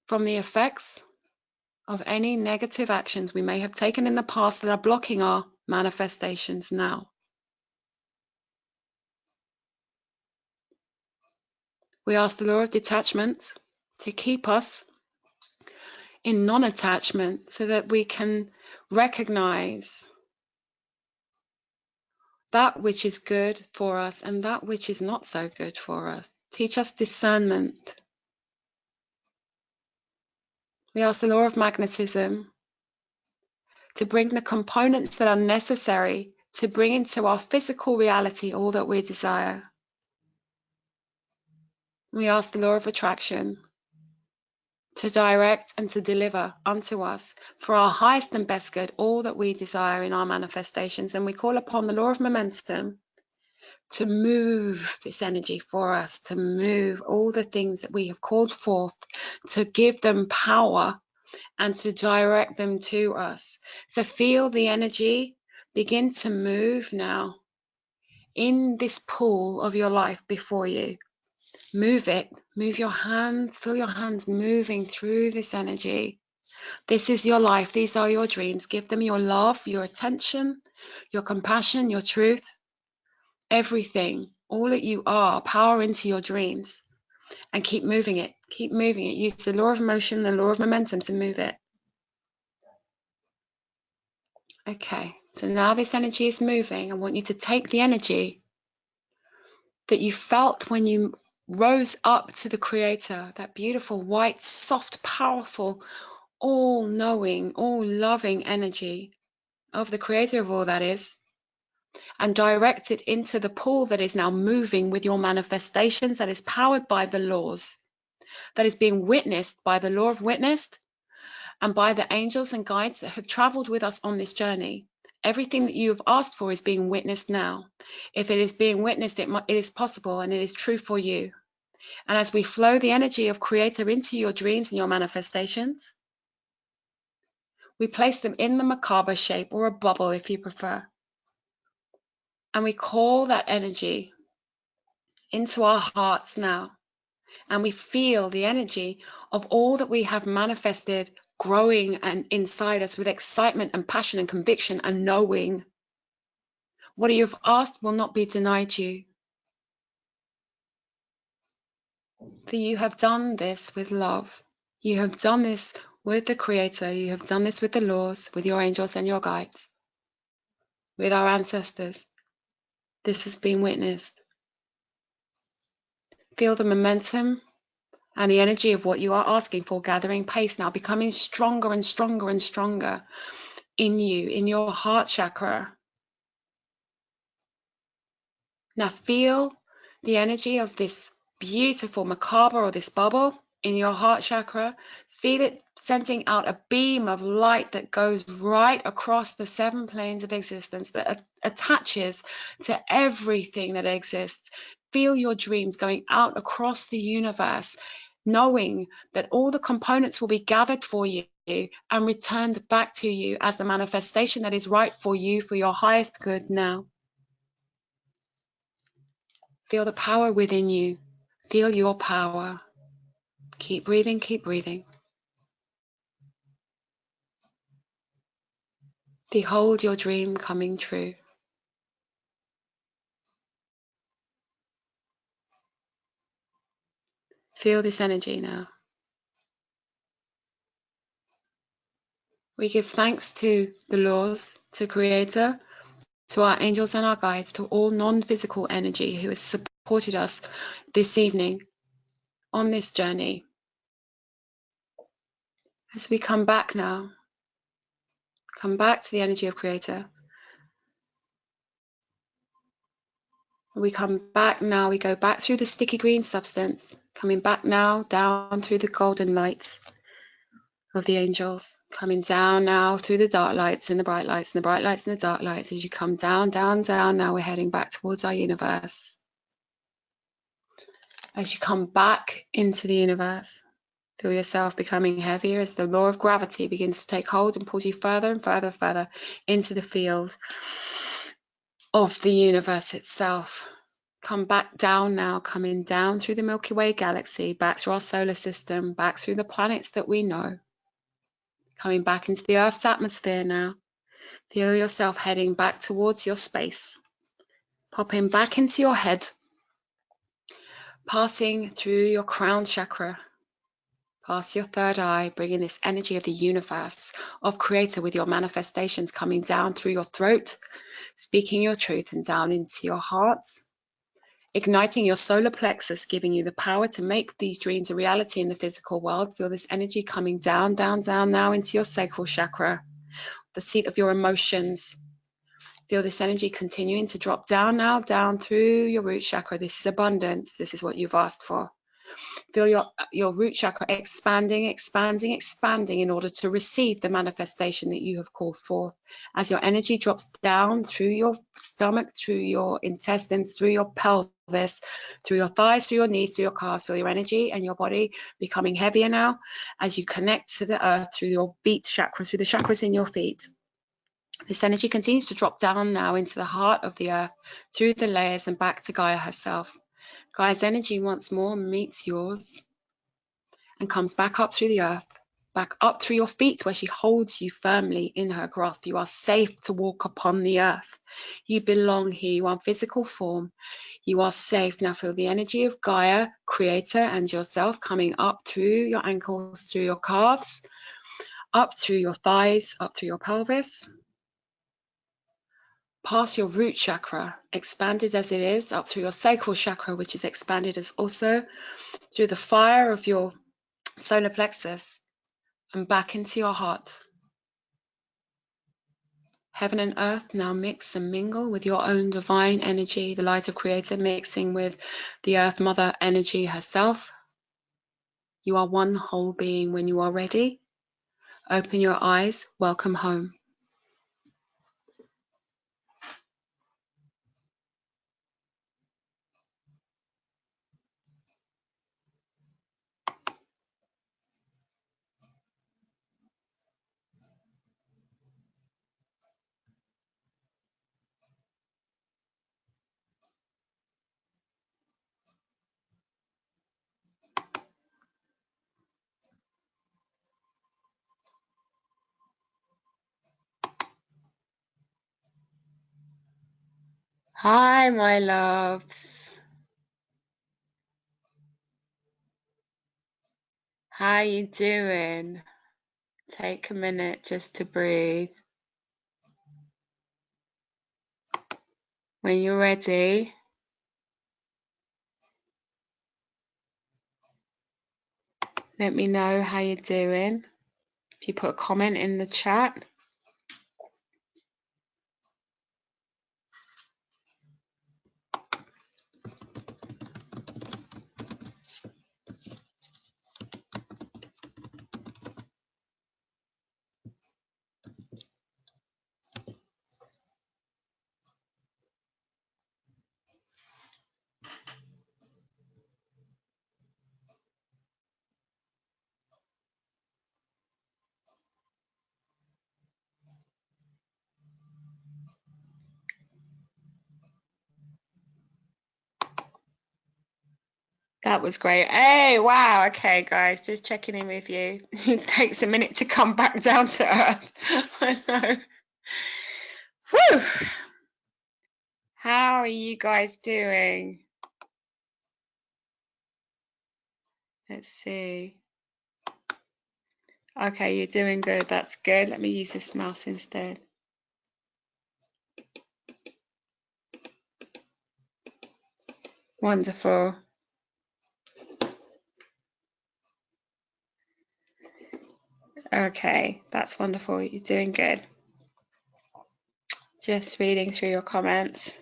A: from the effects of any negative actions we may have taken in the past that are blocking our manifestations now. We ask the law of detachment to keep us in non-attachment so that we can recognize that which is good for us and that which is not so good for us. Teach us discernment. We ask the law of magnetism to bring the components that are necessary to bring into our physical reality all that we desire. We ask the law of attraction to direct and to deliver unto us for our highest and best good all that we desire in our manifestations. And we call upon the law of momentum to move this energy for us, to move all the things that we have called forth, to give them power and to direct them to us. So feel the energy begin to move now in this pool of your life before you. Move it, move your hands, feel your hands moving through this energy. This is your life, these are your dreams. Give them your love, your attention, your compassion, your truth, everything, all that you are. Power into your dreams and keep moving it, keep moving it. Use the law of motion, the law of momentum to move it. Okay, so now this energy is moving. I want you to take the energy that you felt when you rose up to the Creator, that beautiful, white, soft, powerful, all-knowing, all-loving energy of the Creator of all that is, and direct it into the pool that is now moving with your manifestations, that is powered by the laws, that is being witnessed by the law of witness and by the angels and guides that have traveled with us on this journey. Everything that you have asked for is being witnessed now. If it is being witnessed, it is possible and it is true for you. And as we flow the energy of Creator into your dreams and your manifestations, we place them in the macabre shape, or a bubble if you prefer. And we call that energy into our hearts now. And we feel the energy of all that we have manifested growing and inside us with excitement and passion and conviction and knowing what you have asked will not be denied you. For you have done this with love. You have done this with the Creator. You have done this with the laws, with your angels and your guides, with our ancestors. This has been witnessed. Feel the momentum and the energy of what you are asking for gathering pace now, becoming stronger and stronger and stronger in you, in your heart chakra. Now feel the energy of this beautiful macabre, or this bubble in your heart chakra. Feel it sending out a beam of light that goes right across the 7 planes of existence, that attaches to everything that exists. Feel your dreams going out across the universe, knowing that all the components will be gathered for you and returned back to you as the manifestation that is right for you, for your highest good now. Feel the power within you. Feel your power. Keep breathing, keep breathing. Behold your dream coming true. Feel this energy now. We give thanks to the laws, to Creator, to our angels and our guides, to all non-physical energy who has supported us this evening on this journey. As we come back now, come back to the energy of Creator. We come back now, we go back through the sticky green substance, coming back now down through the golden lights of the angels, coming down now through the dark lights and the bright lights and the bright lights and the dark lights. As you come down, down, down, now we're heading back towards our universe. As you come back into the universe, feel yourself becoming heavier as the law of gravity begins to take hold and pulls you further and further, further into the field of the universe itself. Come back down now, coming down through the Milky Way galaxy, back through our solar system, back through the planets that we know. Coming back into the Earth's atmosphere now. Feel yourself heading back towards your space. Popping back into your head. Passing through your crown chakra. Past your third eye, bringing this energy of the universe, of creator with your manifestations coming down through your throat, speaking your truth and down into your heart, igniting your solar plexus, giving you the power to make these dreams a reality in the physical world. Feel this energy coming down, down, down now into your sacral chakra, the seat of your emotions. Feel this energy continuing to drop down now, down through your root chakra. This is abundance. This is what you've asked for. Feel your root chakra expanding, expanding, expanding in order to receive the manifestation that you have called forth. As your energy drops down through your stomach, through your intestines, through your pelvis, through your thighs, through your knees, through your calves, feel your energy and your body becoming heavier now as you connect to the earth through your feet chakras, through the chakras in your feet. This energy continues to drop down now into the heart of the earth, through the layers and back to Gaia herself. Gaia's energy once more meets yours and comes back up through the earth, back up through your feet where she holds you firmly in her grasp. You are safe to walk upon the earth. You belong here. You are physical form. You are safe. Now feel the energy of Gaia, creator, and yourself coming up through your ankles, through your calves, up through your thighs, up through your pelvis. Past your root chakra, expanded as it is, up through your sacral chakra, which is expanded as also, through the fire of your solar plexus, and back into your heart. Heaven and earth now mix and mingle with your own divine energy, the light of creator mixing with the earth mother energy herself. You are one whole being. When you are ready, open your eyes. Welcome home. Hi, my loves. How you doing? Take a minute just to breathe. When you're ready, let me know how you're doing. If you put a comment in the chat. That was great. Hey, wow. Okay, guys, just checking in with you. It takes a minute to come back down to earth. I know. Whew. How are you guys doing? Let's see. Okay, you're doing good. That's good. Let me use this mouse instead. Wonderful. Okay, that's wonderful. You're doing good. Just reading through your comments.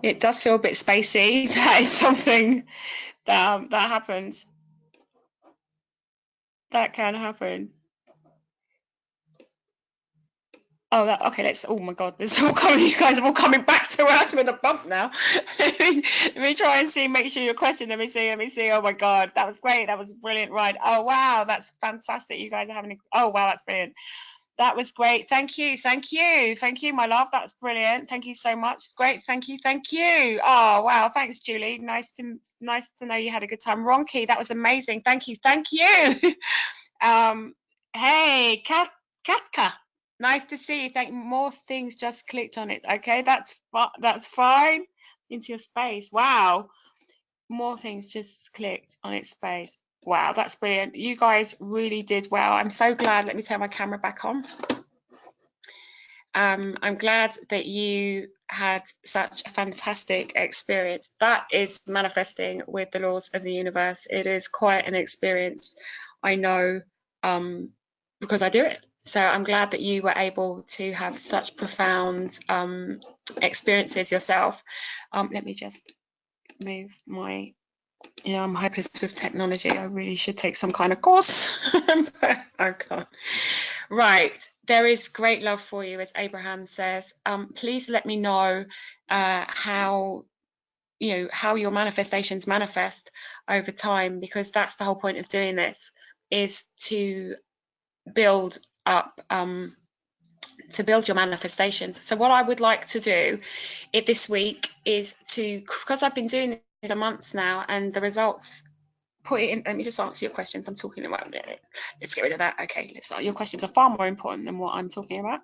A: It does feel a bit spacey. That is something that happens. That can happen. Oh, okay. Oh my God, this is all coming. You guys are all coming back to earth with a bump now. Let me try and see. Make sure your question. Let me see. Oh my God, that was great. That was brilliant. Right. Oh wow, that's fantastic. You guys are having. Oh wow, that's brilliant. That was great. Thank you, my love. That's brilliant. Thank you so much. Great. Thank you. Oh wow, thanks, Julie. Nice to know you had a good time. Ronki, that was amazing. Thank you. Hey, Katka. Nice to see you. Thank more things just clicked on it. Okay, that's fine. Into your space. Wow. More things just clicked on its space. Wow, that's brilliant. You guys really did well. I'm so glad. Let me turn my camera back on. I'm glad that you had such a fantastic experience. That is manifesting with the laws of the universe. It is quite an experience, I know, because I do it. So I'm glad that you were able to have such profound experiences yourself. Let me just move my, I'm hopeless with technology. I really should take some kind of course, but I can't. Right, there is great love for you, as Abraham says. Please let me know how your manifestations manifest over time, because that's the whole point of doing this, is to build up to build your manifestations. So what I would like to do this week is because I've been doing it for months now, and the results put it in. Let me just answer your questions. I'm talking about it. Let's get rid of that. Okay, your questions are far more important than what I'm talking about.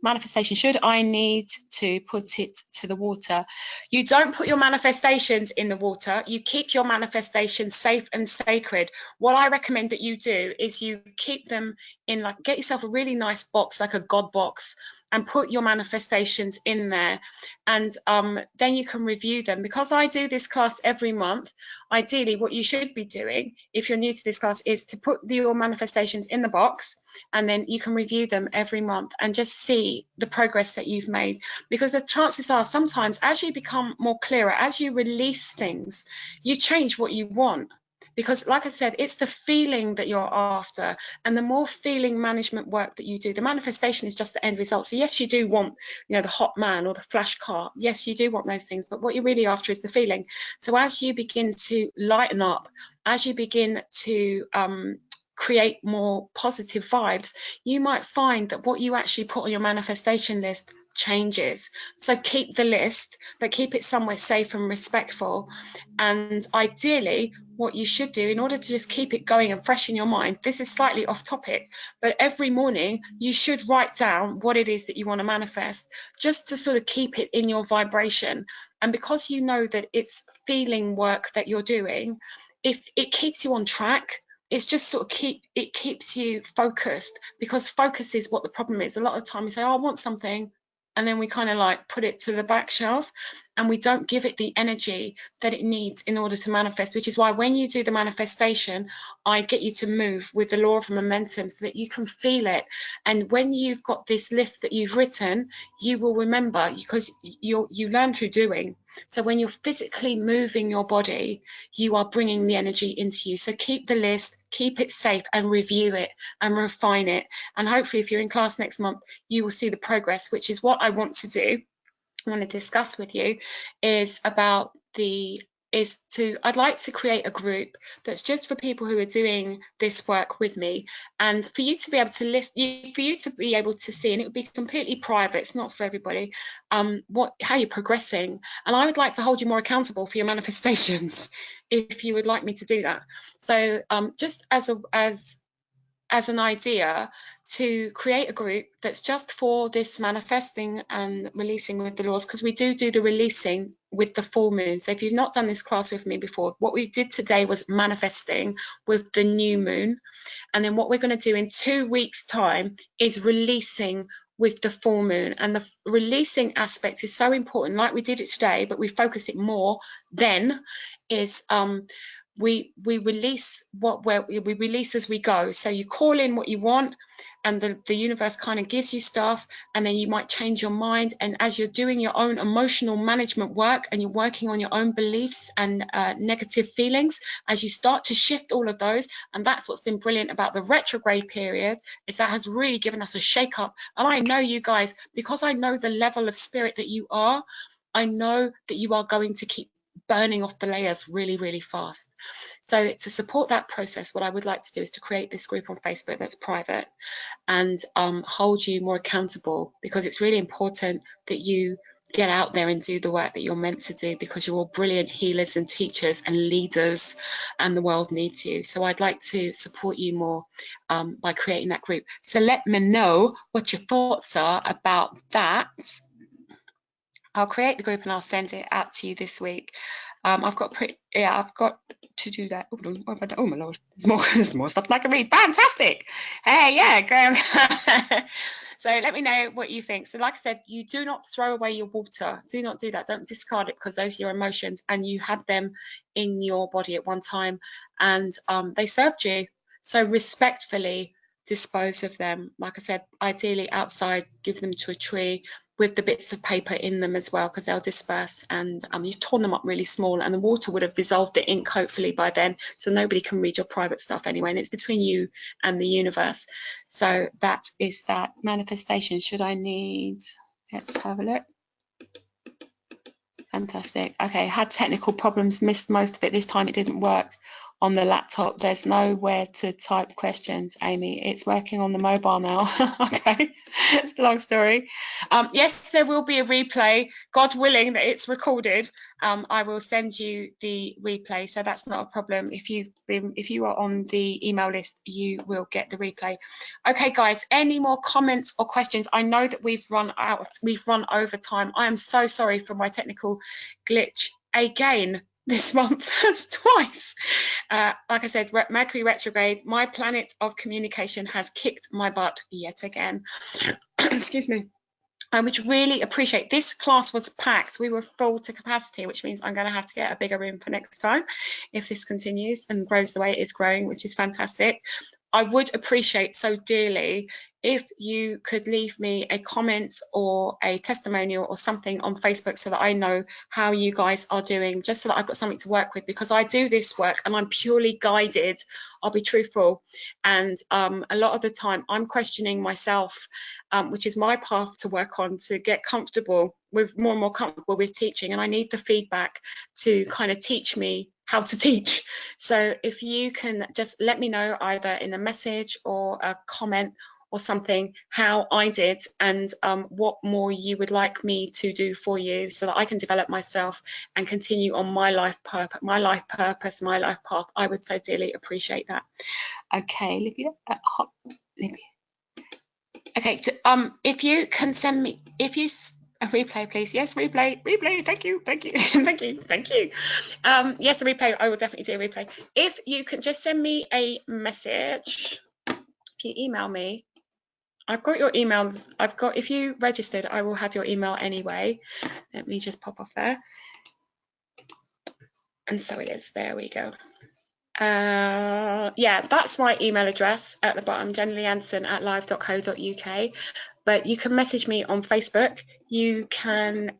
A: Manifestation. Should I need to put it to the water? You don't put your manifestations in the water. You keep your manifestations safe and sacred. What I recommend that you do is you keep them in, get yourself a really nice box, like a God box, and put your manifestations in there, and then you can review them. Because I do this class every month, ideally what you should be doing if you're new to this class is to put your manifestations in the box, and then you can review them every month and just see the progress that you've made. Because the chances are sometimes as you become more clearer, as you release things, you change what you want. Because like I said, it's the feeling that you're after, and the more feeling management work that you do, the manifestation is just the end result. So yes, you do want, the hot man or the flash car. Yes, you do want those things, but what you're really after is the feeling. So as you begin to lighten up, as you begin to create more positive vibes, you might find that what you actually put on your manifestation list changes. So keep the list, but keep it somewhere safe and respectful. And ideally, what you should do in order to just keep it going and fresh in your mind, this is slightly off topic, but every morning you should write down what it is that you want to manifest, just to sort of keep it in your vibration. And because you know that it's feeling work that you're doing, if it keeps you on track, it's just sort of keeps you focused, because focus is what the problem is. A lot of the time we say, oh, I want something, and then we kind of put it to the back shelf, and we don't give it the energy that it needs in order to manifest, which is why when you do the manifestation, I get you to move with the law of momentum so that you can feel it. And when you've got this list that you've written, you will remember, because you learn through doing. So when you're physically moving your body, you are bringing the energy into you. So keep the list, keep it safe, and review it and refine it. And hopefully if you're in class next month, you will see the progress, which is what I want to do. I want to discuss with you I'd like to create a group that's just for people who are doing this work with me, and for you to be able to for you to be able to see, and it would be completely private, it's not for everybody, how you're progressing. And I would like to hold you more accountable for your manifestations if you would like me to do that. So just as an idea, to create a group that's just for this manifesting and releasing with the laws, because we do the releasing with the full moon. So if you've not done this class with me before, what we did today was manifesting with the new moon, and then what we're going to do in 2 weeks time is releasing with the full moon. And the releasing aspect is so important, like we did it today, but we focus it more then, is we release we release as we go. So you call in what you want, and the universe kind of gives you stuff, and then you might change your mind. And as you're doing your own emotional management work and you're working on your own beliefs and negative feelings, as you start to shift all of those, and that's what's been brilliant about the retrograde period, is that has really given us a shake up. And I know you guys, because I know the level of spirit that you are, I know that you are going to keep burning off the layers really, really fast. So to support that process, what I would like to do is to create this group on Facebook that's private, and hold you more accountable, because it's really important that you get out there and do the work that you're meant to do, because you're all brilliant healers and teachers and leaders, and the world needs you. So I'd like to support you more by creating that group. So let me know what your thoughts are about that. I'll create the group and I'll send it out to you this week. I've got to do that. Oh my lord, there's more stuff I can read. Fantastic. Hey, yeah, go. So let me know what you think. So like I said, you do not throw away your water. Do not do that. Don't discard it, because those are your emotions and you had them in your body at one time, and they served you. So respectfully dispose of them. Like I said, ideally outside, give them to a tree with the bits of paper in them as well, because they'll disperse, and you've torn them up really small, and the water would have dissolved the ink hopefully by then, so nobody can read your private stuff anyway, and it's between you and the universe. So that is that. Manifestation, should I need, let's have a look. Fantastic. Okay, had technical problems, missed most of it. This time it didn't work on the laptop. There's nowhere to type questions, Amy. It's working on the mobile now. Okay, it's a long story. Yes, there will be a replay. God willing that it's recorded. I will send you the replay, so that's not a problem. If you are on the email list, you will get the replay. Okay, guys, any more comments or questions? I know that we've run over time. I am so sorry for my technical glitch again this month. That's twice. Like I said, Mercury retrograde, my planet of communication, has kicked my butt yet again. Excuse me. Which really appreciate. This class was packed. We were full to capacity, which means I'm going to have to get a bigger room for next time if this continues and grows the way it is growing, which is fantastic. I would appreciate so dearly if you could leave me a comment or a testimonial or something on Facebook, so that I know how you guys are doing, just so that I've got something to work with, because I do this work and I'm purely guided. I'll be truthful, and a lot of the time I'm questioning myself, which is my path to work on, to get comfortable with, more and more comfortable with teaching, and I need the feedback to kind of teach me how to teach. So if you can just let me know, either in a message or a comment or something, how I did, and what more you would like me to do for you, so that I can develop myself and continue on my life purpose, my life path. I would so dearly appreciate that. Okay, Libya. Okay, if you can send me, a replay, please. Yes, replay. Thank you. Yes, a replay. I will definitely do a replay. If you can just send me a message, if you email me, I've got your emails. If you registered, I will have your email anyway. Let me just pop off there. And so it is. There we go. Yeah, that's my email address at the bottom, jenna.lee@live.co.uk. But you can message me on Facebook. You can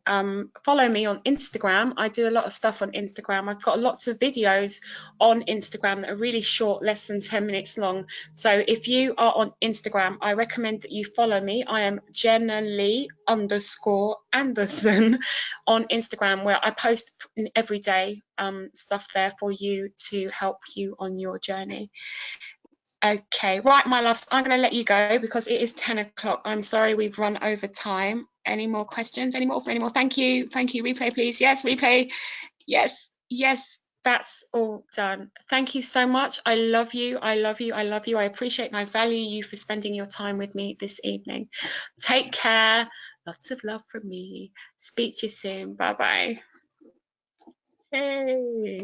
A: follow me on Instagram. I do a lot of stuff on Instagram. I've got lots of videos on Instagram that are really short, less than 10 minutes long. So if you are on Instagram, I recommend that you follow me. I am Jenna-Lee _Anderson on Instagram, where I post every day stuff there for you to help you on your journey. Okay, right, my loves, I'm going to let you go because it is 10 o'clock. I'm sorry we've run over time. Any more questions? Any more? Thank you. Replay, please. Yes, replay. Yes, that's all done. Thank you so much. I love you. I appreciate and I value you for spending your time with me this evening. Take care. Lots of love from me. Speak to you soon. Bye-bye. Hey.